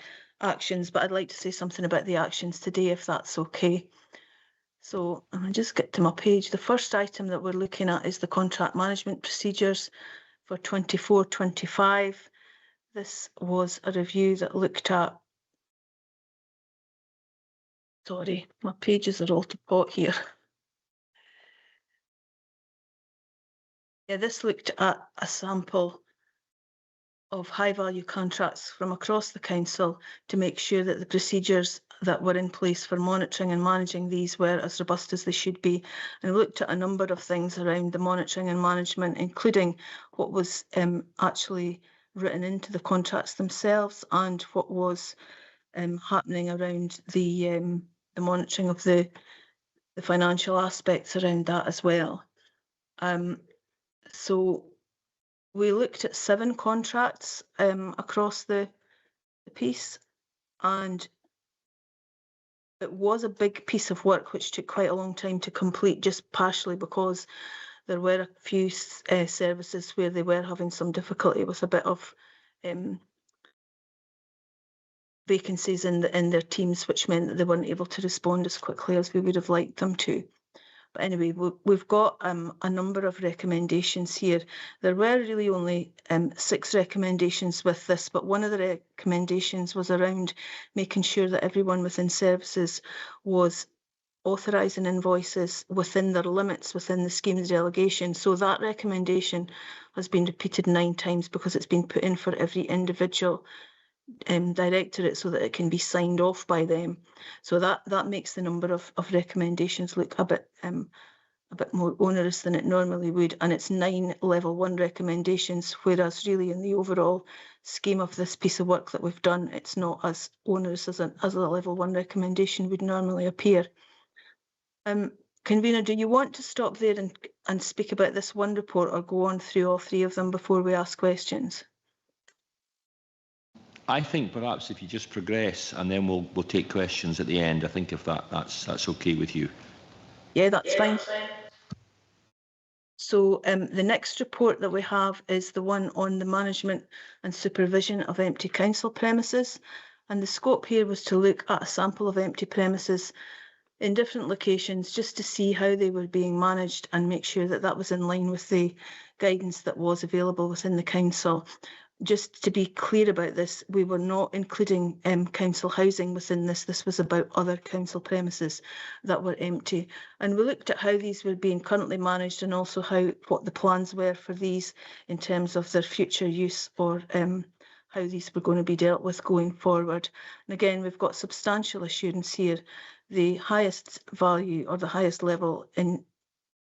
actions, but I'd like to say something about the actions today, if that's okay. So I'll just get to my page. The first item that we're looking at is the contract management procedures for 24-25. This was a review that looked at, sorry, my pages are all to pot here. Yeah, this looked at a sample of high-value contracts from across the council to make sure that the procedures that were in place for monitoring and managing these were as robust as they should be. And we looked at a number of things around the monitoring and management, including what was actually written into the contracts themselves, and what was happening around the monitoring of the financial aspects around that as well. So we looked at 7 contracts across the piece, and it was a big piece of work which took quite a long time to complete, just partially because there were a few services where they were having some difficulty with a bit of vacancies in their teams, which meant that they weren't able to respond as quickly as we would have liked them to. But anyway, we've got a number of recommendations here. There were really only 6 recommendations with this, but one of the recommendations was around making sure that everyone within services was authorising invoices within their limits within the scheme's delegation. So that recommendation has been repeated 9 times because it's been put in for every individual directorate so that it can be signed off by them. So that makes the number of recommendations look a bit more onerous than it normally would, and it's 9 level 1 recommendations, whereas really in the overall scheme of this piece of work that we've done, it's not as onerous as a level 1 recommendation would normally appear. Convener, do you want to stop there and speak about this one report, or go on through all 3 of them before we ask questions? I think perhaps if you just progress, and then we'll take questions at the end. I think if that's okay with you. Yeah, that's fine. So the next report that we have is the one on the management and supervision of empty council premises. And the scope here was to look at a sample of empty premises in different locations, just to see how they were being managed and make sure that that was in line with the guidance that was available within the council. Just to be clear about this, we were not including council housing within this. This was about other council premises that were empty. And we looked at how these were being currently managed, and also what the plans were for these in terms of their future use, or how these were going to be dealt with going forward. And again, we've got substantial assurance here. The highest value, or the highest level in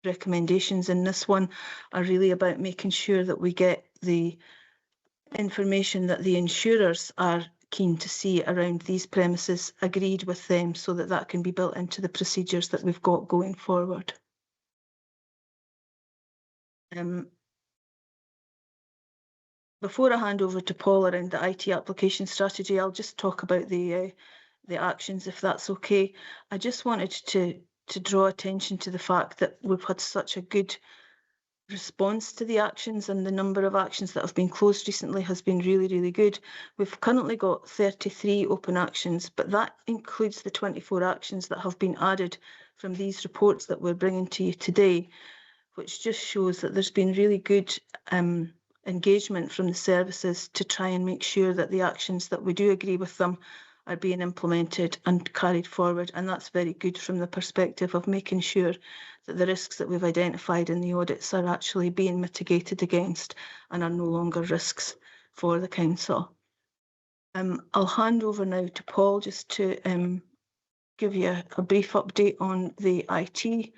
recommendations in this one are really about making sure that we get the information that the insurers are keen to see around these premises agreed with them, so that that can be built into the procedures that we've got going forward. Before I hand over to Paul around the IT application strategy, I'll just talk about the actions, if that's okay. I just wanted to draw attention to the fact that we've had such a good response to the actions, and the number of actions that have been closed recently has been really, really good. We've currently got 33 open actions, but that includes the 24 actions that have been added from these reports that we're bringing to you today, which just shows that there's been really good engagement from the services to try and make sure that the actions that we do agree with them are being implemented and carried forward. And that's very good from the perspective of making sure that the risks that we've identified in the audits are actually being mitigated against and are no longer risks for the council. I'll hand over now to Paul just to give you a brief update on the IT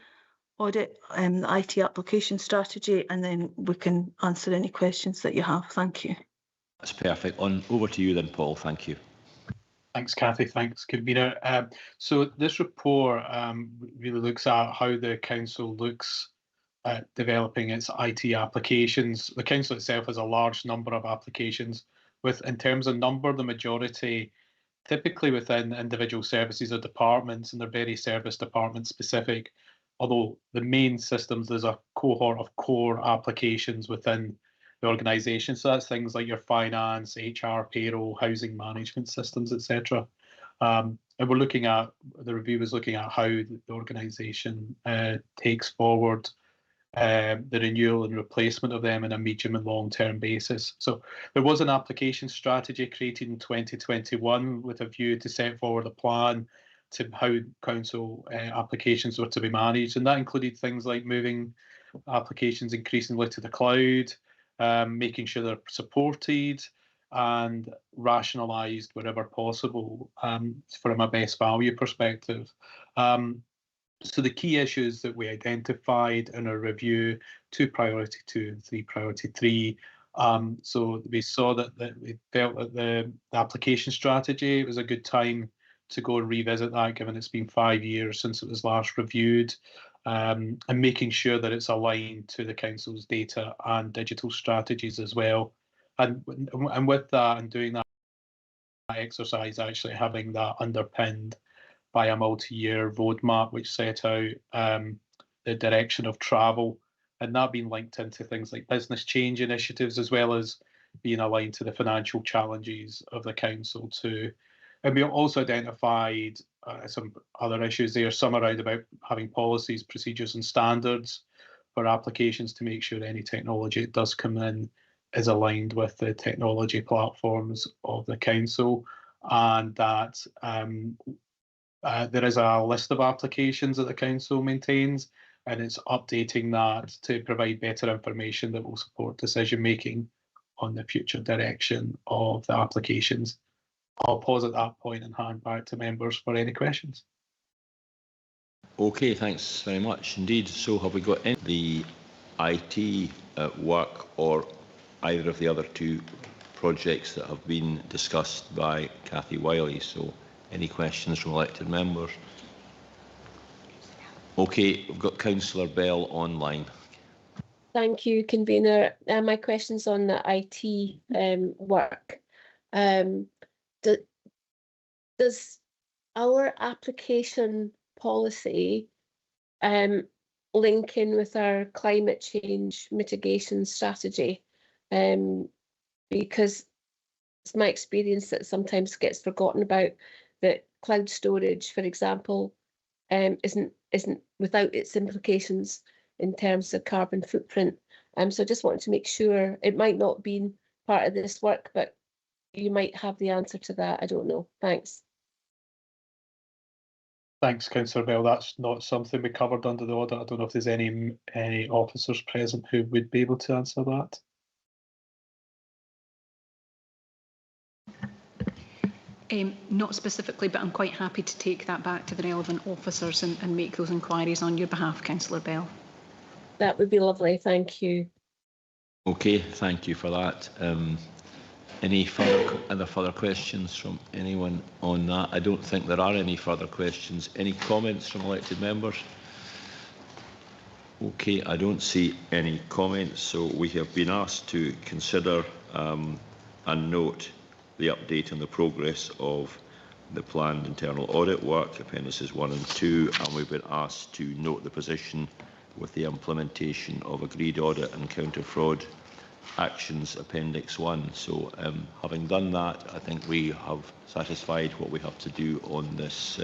audit and the IT application strategy, and then we can answer any questions that you have. Thank you. That's perfect. Over to you then, Paul. Thank you. Thanks, Cathy. Thanks, convener. So this report really looks at how the council looks at developing its IT applications. The council itself has a large number of applications, with, in terms of number, the majority typically within individual services or departments, and they're very service department specific. Although the main systems, there's a cohort of core applications within the organisation. So that's things like your finance, HR, payroll, housing management systems, etc. And we're looking at, the review is looking at how the organisation takes forward the renewal and replacement of them in a medium and long-term basis. So there was an application strategy created in 2021 with a view to set forward a plan to how council applications were to be managed, and that included things like moving applications increasingly to the cloud, making sure they're supported and rationalised wherever possible from a best value perspective. So the key issues that we identified in our review, 2 priority 2 and 3 priority 3. So we saw that we felt that the application strategy, it was a good time to go and revisit that, given it's been 5 years since it was last reviewed, and making sure that it's aligned to the council's data and digital strategies as well. And with that, and doing that exercise, actually having that underpinned by a multi-year roadmap which set out the direction of travel, and that being linked into things like business change initiatives, as well as being aligned to the financial challenges of the council too. And we also identified some other issues there, some around about having policies, procedures and standards for applications to make sure any technology that does come in is aligned with the technology platforms of the council, and that there is a list of applications that the council maintains, and it's updating that to provide better information that will support decision making on the future direction of the applications. I'll pause at that point and hand back to members for any questions. Okay, thanks very much indeed. So have we got any the IT work or either of the other 2 projects that have been discussed by Cathy Wiley? So any questions from elected members? Okay, we've got Councillor Bell online. Thank you, convener. My question's on the IT work. Does our application policy link in with our climate change mitigation strategy? Because it's my experience that sometimes gets forgotten about, that cloud storage, for example, isn't without its implications in terms of carbon footprint. So I just wanted to make sure, it might not be part of this work, but you might have the answer to that. I don't know. Thanks. Thanks, Councillor Bell. That's not something we covered under the audit. I don't know if there's any officers present who would be able to answer that. Not specifically, but I'm quite happy to take that back to the relevant officers and make those inquiries on your behalf, Councillor Bell. That would be lovely. Thank you. Okay, thank you for that. Any further questions from anyone on that? I don't think there are any further questions. Any comments from elected members? Okay, I don't see any comments, so we have been asked to consider and note the update on the progress of the planned internal audit work, appendices 1 and 2, and we've been asked to note the position with the implementation of agreed audit and counter-fraud actions, appendix 1. So having done that, I think we have satisfied what we have to do on this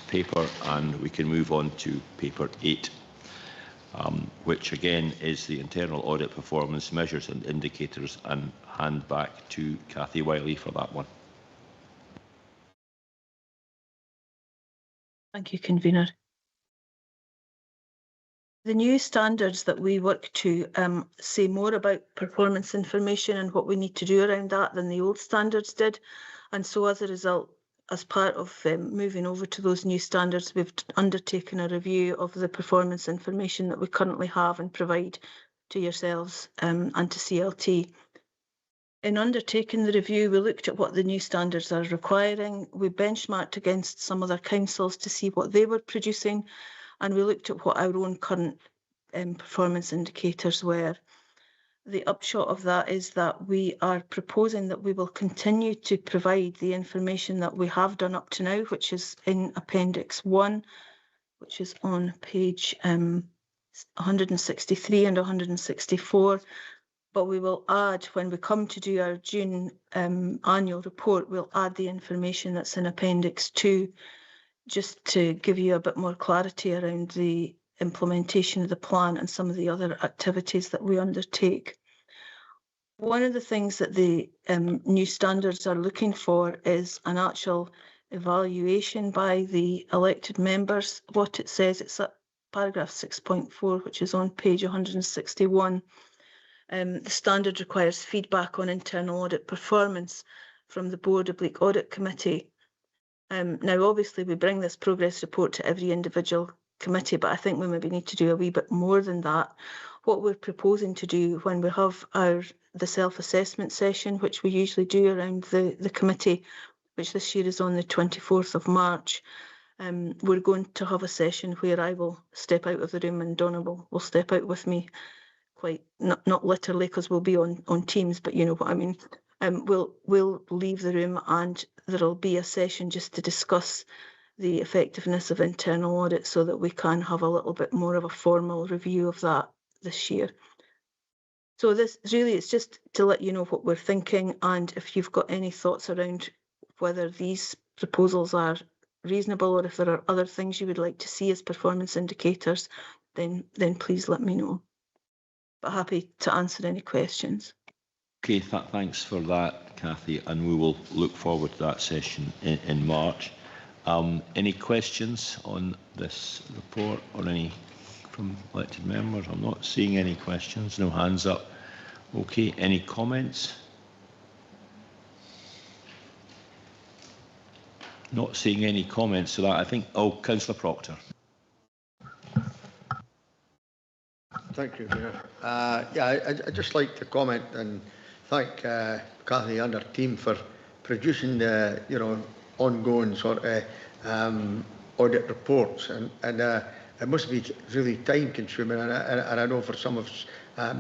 paper, and we can move on to paper 8. Which again is the internal audit performance measures and indicators, and hand back to Cathy Wiley for that one. Thank you, Convener. The new standards that we work to say more about performance information and what we need to do around that than the old standards did. And so as a result, as part of moving over to those new standards, we've undertaken a review of the performance information that we currently have and provide to yourselves and to CLT. In undertaking the review, we looked at what the new standards are requiring. We benchmarked against some other councils to see what they were producing, and we looked at what our own current performance indicators were. The upshot of that is that we are proposing that we will continue to provide the information that we have done up to now, which is in Appendix 1, which is on page 163 and 164. But we will add, when we come to do our June annual report, we'll add the information that's in Appendix 2, just to give you a bit more clarity around the implementation of the plan and some of the other activities that we undertake. One of the things that the new standards are looking for is an actual evaluation by the elected members. What it says, it's at paragraph 6.4, which is on page 161. The standard requires feedback on internal audit performance from the Board/Audit Committee. Now, obviously, we bring this progress report to every individual committee, but I think we maybe need to do a wee bit more than that. What we're proposing to do when we have the self-assessment session, which we usually do around the committee, which this year is on the 24th of March, we're going to have a session where I will step out of the room and Donna will step out with me, quite not literally, because we'll be on Teams, but you know what I mean. We'll leave the room and there'll be a session just to discuss the effectiveness of internal audit so that we can have a little bit more of a formal review of that this year. So this really, it's just to let you know what we're thinking, and if you've got any thoughts around whether these proposals are reasonable or if there are other things you would like to see as performance indicators, then please let me know. But happy to answer any questions. Okay, thanks for that, Cathy, and we will look forward to that session in March. Any questions on this report or any from elected members? I'm not seeing any questions, no hands up. Okay, any comments? Not seeing any comments, so that I think, Councillor Proctor. Thank you, Mayor. I'd just like to comment and thank Cathy and her team for producing the ongoing sort of audit reports, and it must be really time consuming, and I know for some of us,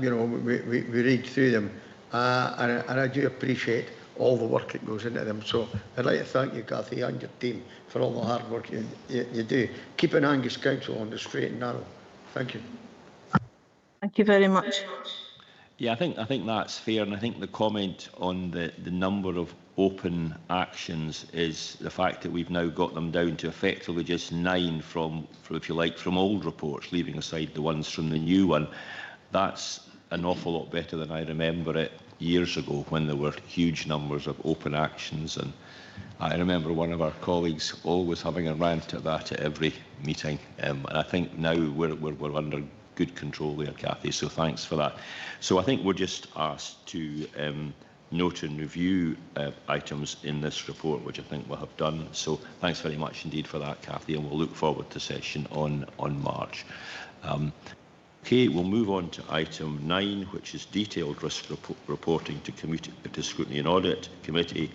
we read through them, and I do appreciate all the work that goes into them. So I'd like to thank you, Cathy, and your team for all the hard work you do, keeping Angus Council on the straight and narrow. Thank you. Thank you very much. Yeah, I think that's fair, and I think the comment on the number of open actions is the fact that we've now got them down to effectively just 9 from if you like, from old reports, leaving aside the ones from the new one. That's an awful lot better than I remember it years ago when there were huge numbers of open actions, and I remember one of our colleagues always having a rant at that at every meeting, and I think now we're under good control there, Cathy, so thanks for that. So I think we're just asked to note and review items in this report, which I think we'll have done. So thanks very much indeed for that, Cathy, and we'll look forward to session on March. Okay, we'll move on to item 9, which is detailed risk reporting to Scrutiny and Audit Committee,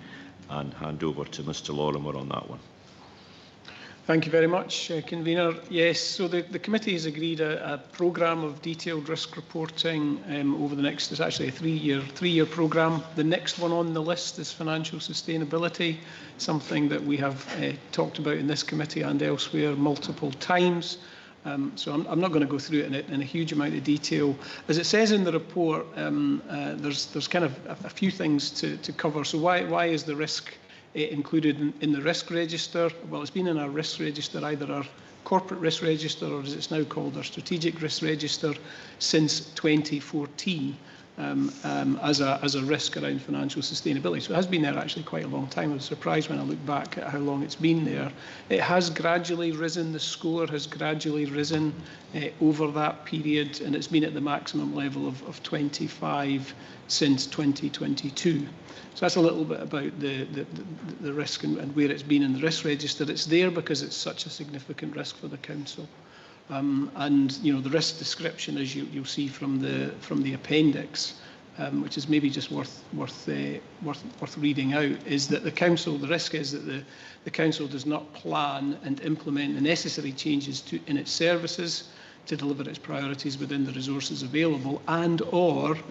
and hand over to Mr Lorimer on that one. Thank you very much, Convener. Yes, so the committee has agreed a programme of detailed risk reporting over the next, it's actually a three-year programme. The next one on the list is financial sustainability, something that we have talked about in this committee and elsewhere multiple times. So I'm not going to go through it in a huge amount of detail. As it says in the report, there's kind of a few things to cover. So why is the risk included in the risk register? Well, it's been in our risk register, either our corporate risk register or as it's now called, our strategic risk register, since 2014. As a risk around financial sustainability. So it has been there actually quite a long time. I was surprised when I look back at how long it's been there. It has gradually risen, the score has gradually risen over that period, and it's been at the maximum level of 25 since 2022. So that's a little bit about the risk and where it's been in the risk register. It's there because it's such a significant risk for the Council. And you know, the risk description, as you'll see from the appendix, which is maybe just worth reading out, is that the risk is that the Council does not plan and implement the necessary changes in its services to deliver its priorities within the resources available, and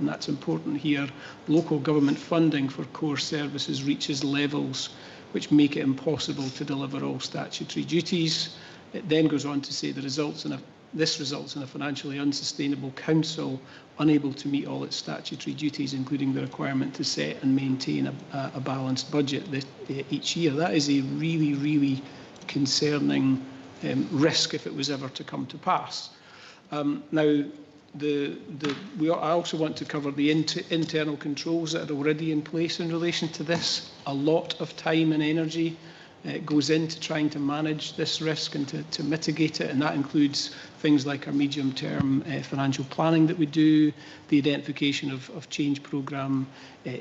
that's important here, local government funding for core services reaches levels which make it impossible to deliver all statutory duties. It then goes on to say this results in a financially unsustainable Council unable to meet all its statutory duties, including the requirement to set and maintain a balanced budget each year. That is a really, really concerning risk if it was ever to come to pass. Now, I also want to cover the internal controls that are already in place in relation to this. A lot of time and energy goes into trying to manage this risk and to mitigate it, and that includes things like our medium-term financial planning that we do, the identification of change programme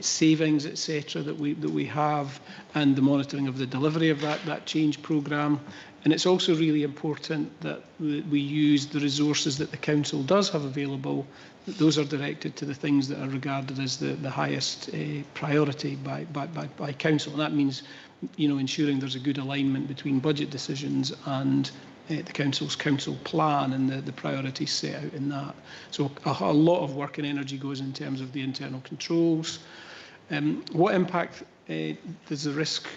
savings, etc., that we have, and the monitoring of the delivery of that change programme. And it's also really important that we use the resources that the Council does have available. Those are directed to the things that are regarded as the highest priority by Council, and that means, you know, ensuring there's a good alignment between budget decisions and the Council's council plan and the priorities set out in that. So a lot of work and energy goes in terms of the internal controls. What impact does the risk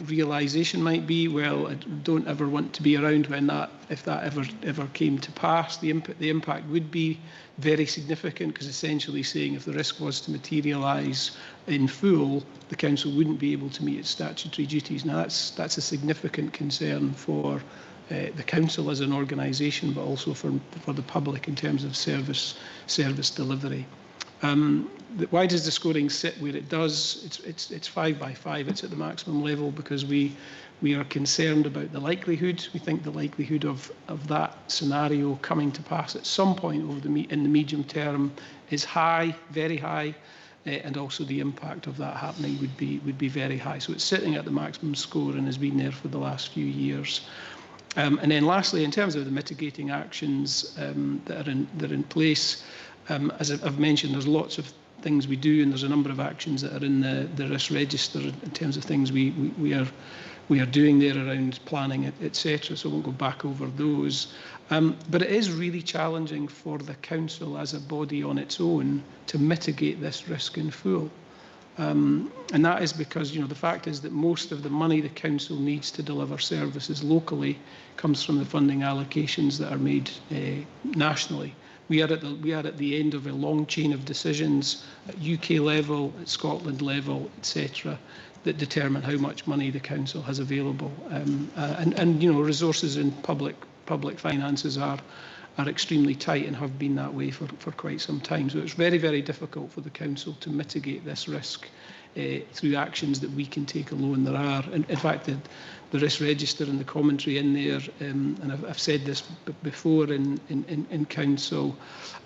realisation might be? Well, I don't ever want to be around when if that ever came to pass. The impact would be very significant, because essentially saying if the risk was to materialise in full, the Council wouldn't be able to meet its statutory duties. Now that's a significant concern for the Council as an organisation, but also for the public in terms of service delivery. Why does the scoring sit where it does? It's 5 by 5. It's at the maximum level because we are concerned about the likelihood. We think the likelihood of that scenario coming to pass at some point in the medium term is high, very high, and also the impact of that happening would be very high. So it's sitting at the maximum score and has been there for the last few years. And then lastly, in terms of the mitigating actions that are in place, as I've mentioned, there's lots of things we do, and there's a number of actions that are in the risk register in terms of things we are doing there around planning, etc. So I won't go back over those. But it is really challenging for the Council as a body on its own to mitigate this risk in full. And that is because, you know, the fact is that most of the money the Council needs to deliver services locally comes from the funding allocations that are made nationally. We are at the end of a long chain of decisions at UK level, at Scotland level, etc., that determine how much money the Council has available. And you know, resources in public finances are extremely tight and have been that way for quite some time. So it's very, very difficult for the Council to mitigate this risk through actions that we can take alone. There are, in fact, the risk register and the commentary in there, and I've said this before in Council,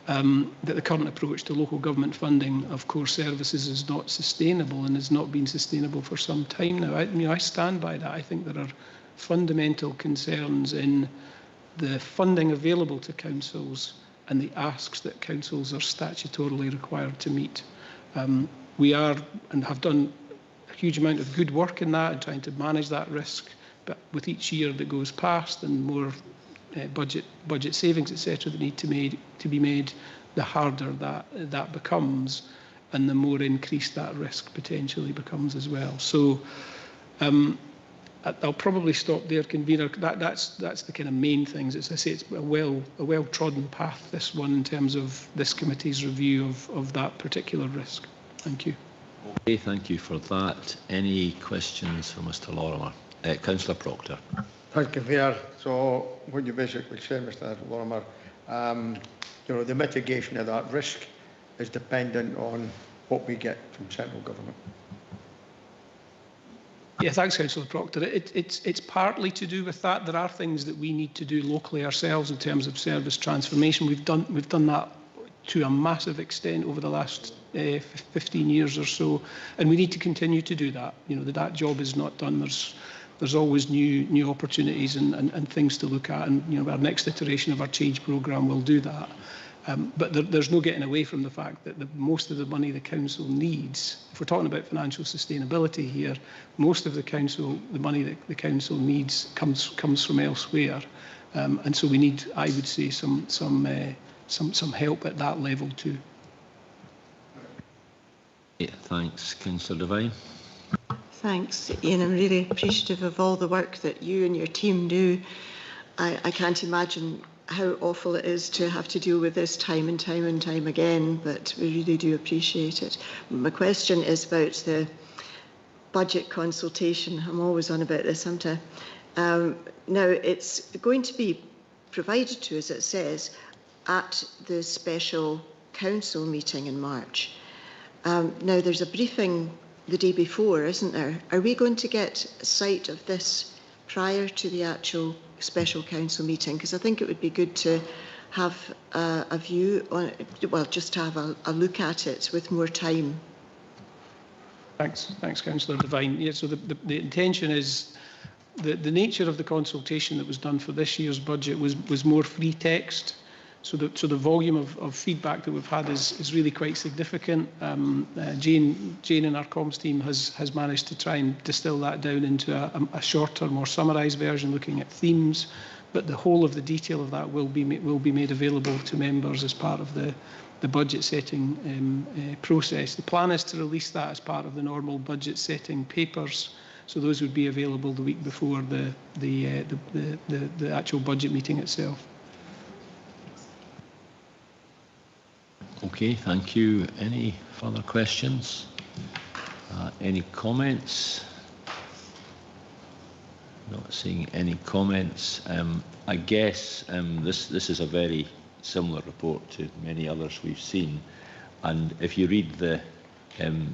that the current approach to local government funding of core services is not sustainable and has not been sustainable for some time now. I stand by that. I think there are fundamental concerns in the funding available to councils and the asks that councils are statutorily required to meet. We are and have done a huge amount of good work in that and trying to manage that risk, but with each year that goes past and more budget savings, etc., that need to be made, the harder that becomes, and the more increased that risk potentially becomes as well. So I'll probably stop there, convener. That's the kind of main things. As I say, it's a well-trodden path, this one, in terms of this committee's review of that particular risk. Thank you. Okay, thank you for that. Any questions for Mr. Lorimer? Councillor Proctor. Thank you, Convener. So what you basically said, Mr. Lorimer, the mitigation of that risk is dependent on what we get from central government. Yeah, thanks, Councillor Proctor. It's partly to do with that. There are things that we need to do locally ourselves in terms of service transformation. We've done that to a massive extent over the last 15 years or so, and we need to continue to do that. That job is not done. There's always new opportunities and things to look at, and our next iteration of our change programme will do that. But there's no getting away from the fact that most of the money the council needs, if we're talking about financial sustainability here, most of the money that the council needs comes from elsewhere, and so we need, I would say, some help at that level too. Yeah, thanks, Councillor Devine. Thanks, Ian. I'm really appreciative of all the work that you and your team do. I can't imagine how awful it is to have to deal with this time and time again, but we really do appreciate it. My question is about the budget consultation. I'm always on about this, aren't I? Now, it's going to be provided to, as it says, at the special council meeting in March. Now, there's a briefing the day before, isn't there? Are we going to get sight of this prior to the actual special council meeting? Because I think it would be good to have a view on it, well, just to have a look at it with more time. Thanks, Councillor Devine. Yeah, so the intention is the nature of the consultation that was done for this year's budget was more free text. So the volume of feedback that we've had is really quite significant. Jane and our comms team has managed to try and distill that down into a shorter, more summarised version, looking at themes. But the whole of the detail of that will be made available to members as part of the budget setting process. The plan is to release that as part of the normal budget setting papers. So those would be available the week before the actual budget meeting itself. Okay, thank you. Any further questions? Any comments? Not seeing any comments. I guess this is a very similar report to many others we've seen, and if you read the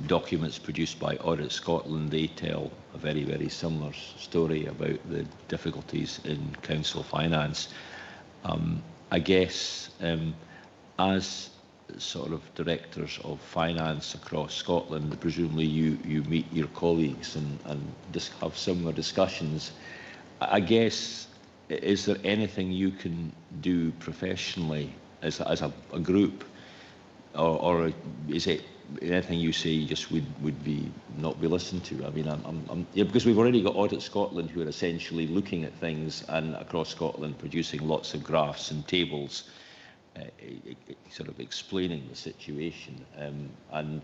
documents produced by Audit Scotland, they tell a very, very similar story about the difficulties in council finance. I guess as sort of directors of finance across Scotland, presumably you meet your colleagues and have similar discussions. I guess, is there anything you can do professionally as a group, or is it anything you say just would be not be listened to? I mean, yeah, because we've already got Audit Scotland who are essentially looking at things and across Scotland producing lots of graphs and tables, sort of explaining the situation. And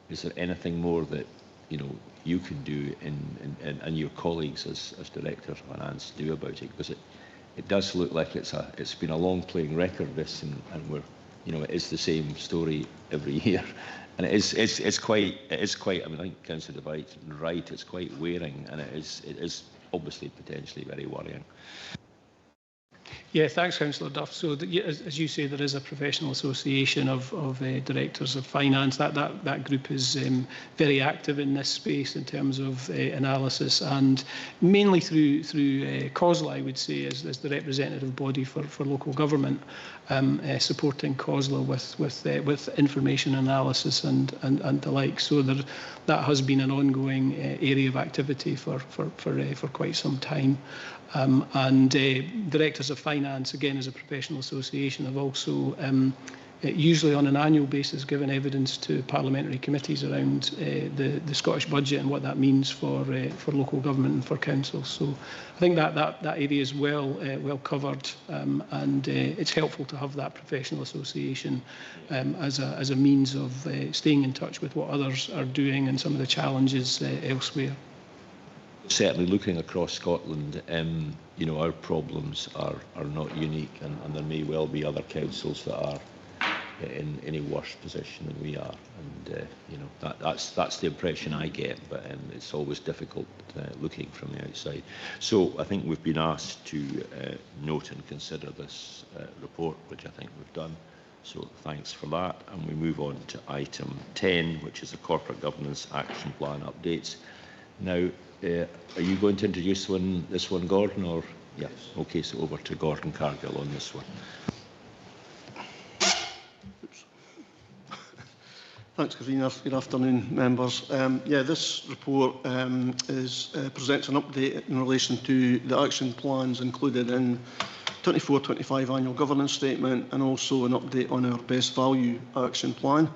is there anything more that you can do and your colleagues as directors of finance do about it? Because it does look like it's been a long playing record, this, and we're it is the same story every year, and it's quite. I mean, I think Councillor Devine's right. It's quite wearing, and it is obviously potentially very worrying. Yeah, thanks, Councillor Duff. So, as you say, there is a professional association of directors of finance. That group is very active in this space in terms of analysis, and mainly through COSLA, I would say, as the representative body for local government, supporting COSLA with information analysis and the like. So that has been an ongoing area of activity for quite some time. And Directors of Finance, again as a professional association, have also usually on an annual basis given evidence to parliamentary committees around the Scottish budget and what that means for local government and for councils. So I think that area is well covered, and it's helpful to have that professional association as a means of staying in touch with what others are doing and some of the challenges elsewhere. Certainly, looking across Scotland, you know, our problems are not unique, and there may well be other councils that are in any worse position than we are, and you know, that's the impression I get. But it's always difficult looking from the outside. So I think we've been asked to note and consider this report, which I think we've done. So thanks for that, and we move on to item 10, which is the Corporate Governance Action Plan updates. Now, are you going to introduce this one, Gordon, or yes? Okay, so over to Gordon Cargill on this one. Thanks, Convener. Good afternoon, members. Yeah, this report presents an update in relation to the action plans included in 24-25 annual governance statement, and also an update on our best value action plan.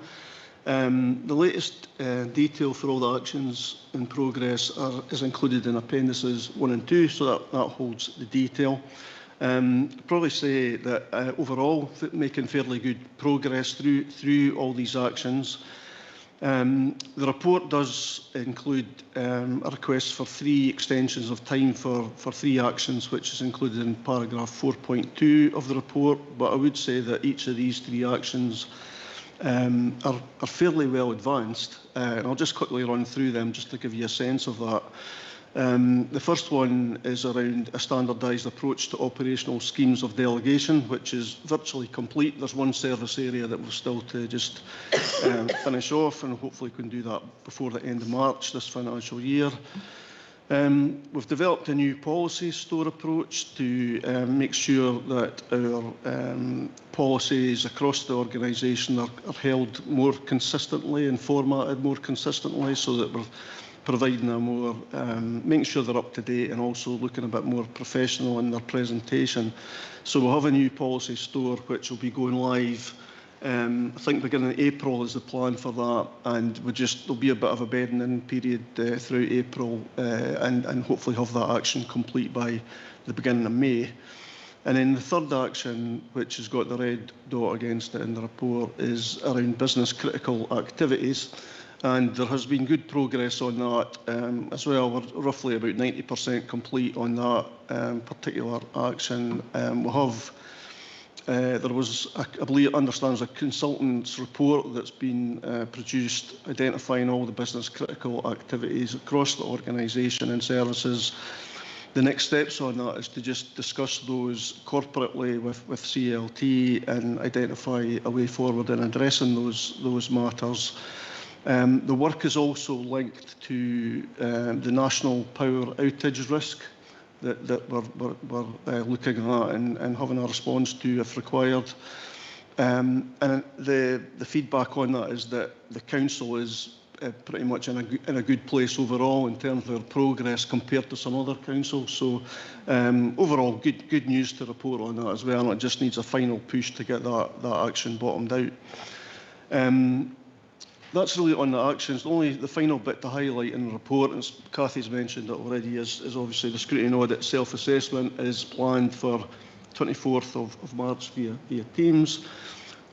The latest detail for all the actions in progress is included in appendices 1 and 2, so that holds the detail. Probably say that overall making fairly good progress through all these actions. The report does include a request for 3 extensions of time for 3 actions, which is included in paragraph 4.2 of the report. But I would say that each of these 3 actions are fairly well advanced, and I'll just quickly run through them just to give you a sense of that. The first one is around a standardised approach to operational schemes of delegation, which is virtually complete. There's one service area that we're still to just finish off, and hopefully can do that before the end of March this financial year. We've developed a new policy store approach to make sure that our policies across the organisation are held more consistently and formatted more consistently, so that we're providing a more, making sure they're up to date and also looking a bit more professional in their presentation. So we'll have a new policy store which will be going live, I think beginning of April is the plan for that, and there'll be a bit of a bedding in period throughout April, and hopefully have that action complete by the beginning of May. And then the third action, which has got the red dot against it in the report, is around business critical activities. And there has been good progress on that as well. We're roughly about 90% complete on that particular action. We have, there was, I believe it understands, a consultant's report that's been produced identifying all the business critical activities across the organisation and services. The next steps on that is to just discuss those corporately with CLT and identify a way forward in addressing those matters. The work is also linked to the national power outage risk that we're looking at and having a response to if required. And the feedback on that is that the council is pretty much in a good place overall in terms of their progress compared to some other councils. So overall, good news to report on that as well. And it just needs a final push to get that action bottomed out. That's really on the actions. Only the final bit to highlight in the report, and Cathy's mentioned it already, is obviously the Scrutiny and Audit self-assessment is planned for 24th of March via Teams.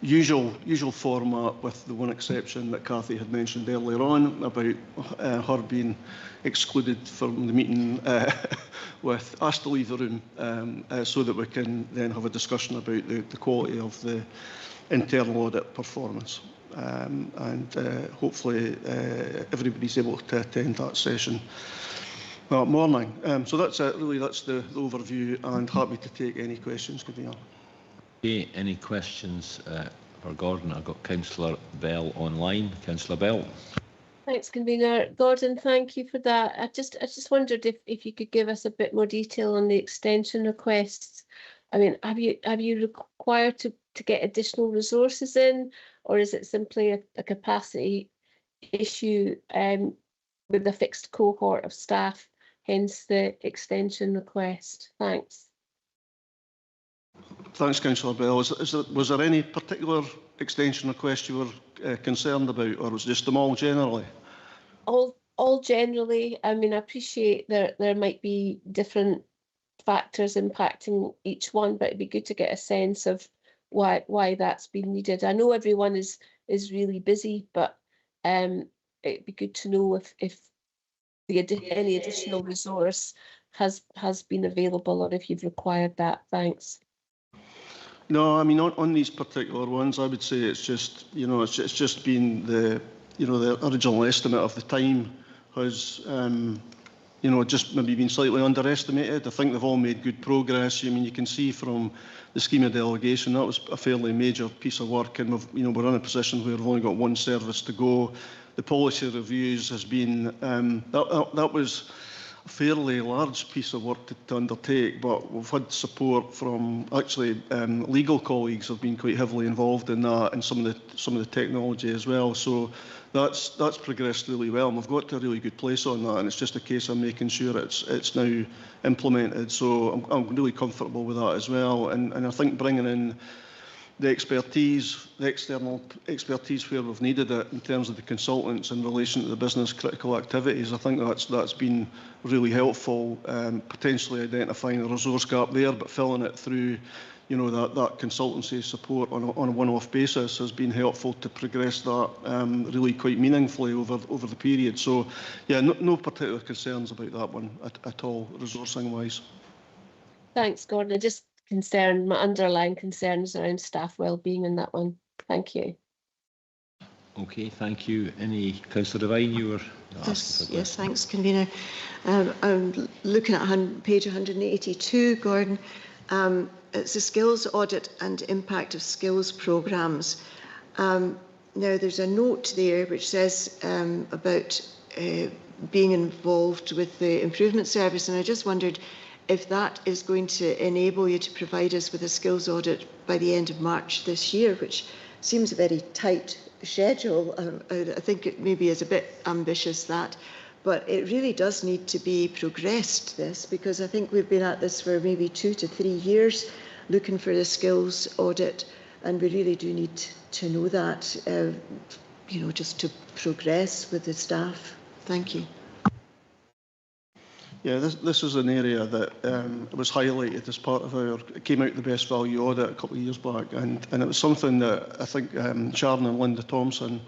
Usual format, with the one exception that Cathy had mentioned earlier on about her being excluded from the meeting, asked to leave the room, so that we can then have a discussion about the quality of the internal audit performance. And hopefully everybody's able to attend that session that morning. So that's it, really. That's the overview, and happy to take any questions, Convener. Okay, any questions for Gordon? I've got Councillor Bell online. Councillor Bell. Thanks, Convener. Gordon, thank you for that. I just wondered if you could give us a bit more detail on the extension requests. I mean, have you required to get additional resources in, or is it simply a capacity issue with a fixed cohort of staff hence the extension request. Thanks. Thanks, Councillor Bell. Was there any particular extension request you were concerned about, or was it just them all generally? All generally. I mean, I appreciate there might be different factors impacting each one, but it'd be good to get a sense of why that's been needed. I know everyone is really busy, but it'd be good to know if any additional resource has been available, or if you've required that. Thanks. No, I mean on these particular ones, I would say it's just it's just been the the original estimate of the time has just maybe been slightly underestimated. I think they've all made good progress. I mean, you can see from the scheme of delegation that was a fairly major piece of work, and we're in a position where we've only got one service to go. The policy reviews has been that was a fairly large piece of work to undertake, but we've had support from actually legal colleagues have been quite heavily involved in that, and some of the technology as well. So that's progressed really well, and we've got to a really good place on that, and it's just a case of making sure it's now implemented. So I'm really comfortable with that as well, and I think bringing in the expertise, the external expertise where we've needed it in terms of the consultants in relation to the business critical activities, I think that's been really helpful, potentially identifying a resource gap there, but filling it through that consultancy support on a one-off basis has been helpful to progress that really quite meaningfully over the period. So yeah, no particular concerns about that one at all, resourcing wise. Thanks, Gordon. My underlying concerns around staff wellbeing in that one. Thank you. Okay, thank you. Any Councillor Devine, you were asking for yes, thanks, Convener. I'm looking at page 182, Gordon. It's the skills audit and impact of skills programmes. Now, there's a note there which says about being involved with the improvement service, and I just wondered if that is going to enable you to provide us with a skills audit by the end of March this year, which seems a very tight schedule. I think it maybe is a bit ambitious, that, but it really does need to be progressed, this, because I think we've been at this for maybe 2 to 3 years looking for the skills audit, and we really do need to know that, just to progress with the staff. Thank you. Yeah, this is an area that was highlighted as part of it came out the best value audit a couple of years back, and it was something that I think Sharon and Linda Thompson,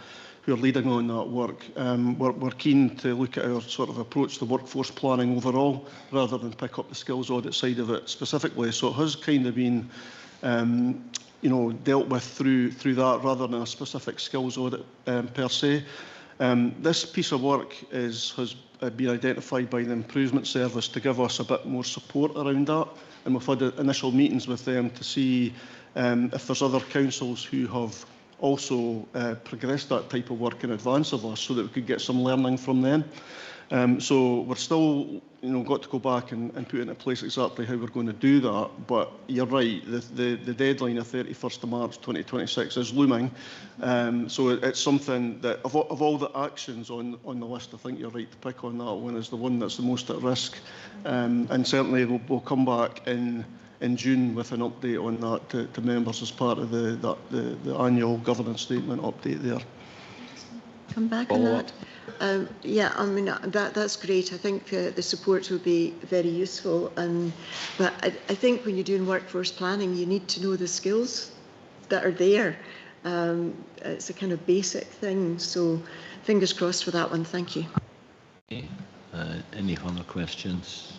who are leading on that work, were keen to look at our sort of approach to workforce planning overall, rather than pick up the skills audit side of it specifically. So it has kind of been dealt with through that, rather than a specific skills audit per se. This piece of work has been identified by the improvement service to give us a bit more support around that, and we've had initial meetings with them to see if there's other councils who have also progressed that type of work in advance of us, so that we could get some learning from them. So we're still got to go back and put into place exactly how we're going to do that. But you're right, the deadline of 31st of March 2026 is looming. So it's something that of all the actions on the list, I think you're right to pick on that one as the one that's the most at risk. And certainly we'll come back in June with an update on that to members as part of the annual governance statement update there. Come back on that. Yeah, I mean, that's great. I think the support will be very useful. But I think when you're doing workforce planning, you need to know the skills that are there. It's a kind of basic thing. So fingers crossed for that one. Thank you. Okay. Any other questions?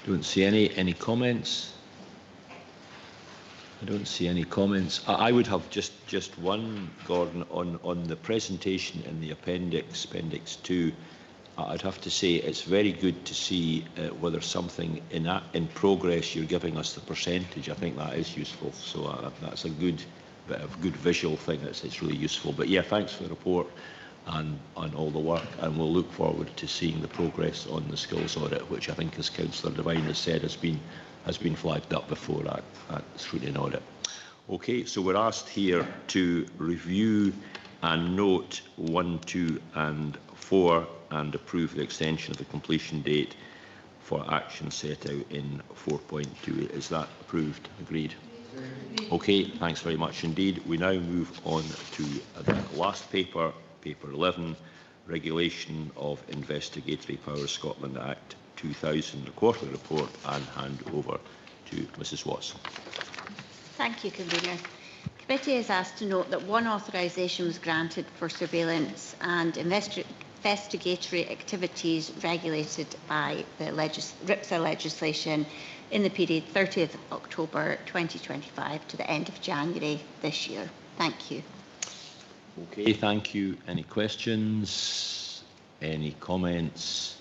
Don't see any. Any comments? I don't see any comments. I would have just one, Gordon, on the presentation in the appendix 2. I'd have to say it's very good to see whether something in progress you're giving us the percentage. I think that is useful. So that's a good bit of good visual thing. It's really useful. But yeah, thanks for the report and on all the work, and we'll look forward to seeing the progress on the skills audit, which I think, as Councillor Devine has said, has been flagged up before at Scrutiny and Audit. Okay, so we're asked here to review and note 1, 2 and 4 and approve the extension of the completion date for action set out in 4.2. Is that approved? Agreed? Okay, thanks very much indeed. We now move on to the last paper, paper 11, Regulation of Investigatory Powers Scotland Act 2000, the quarterly report, and hand over to Mrs Watson. Thank you, Convener. The committee is asked to note that one authorisation was granted for surveillance and investigatory activities regulated by the RIPSA legislation in the period 30th of October 2025 to the end of January this year. Thank you. Okay, thank you. Any questions? Any comments?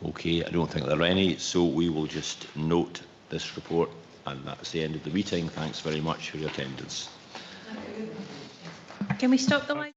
Okay, I don't think there are any, so we will just note this report, and that's the end of the meeting. Thanks very much for your attendance. Can we stop the live?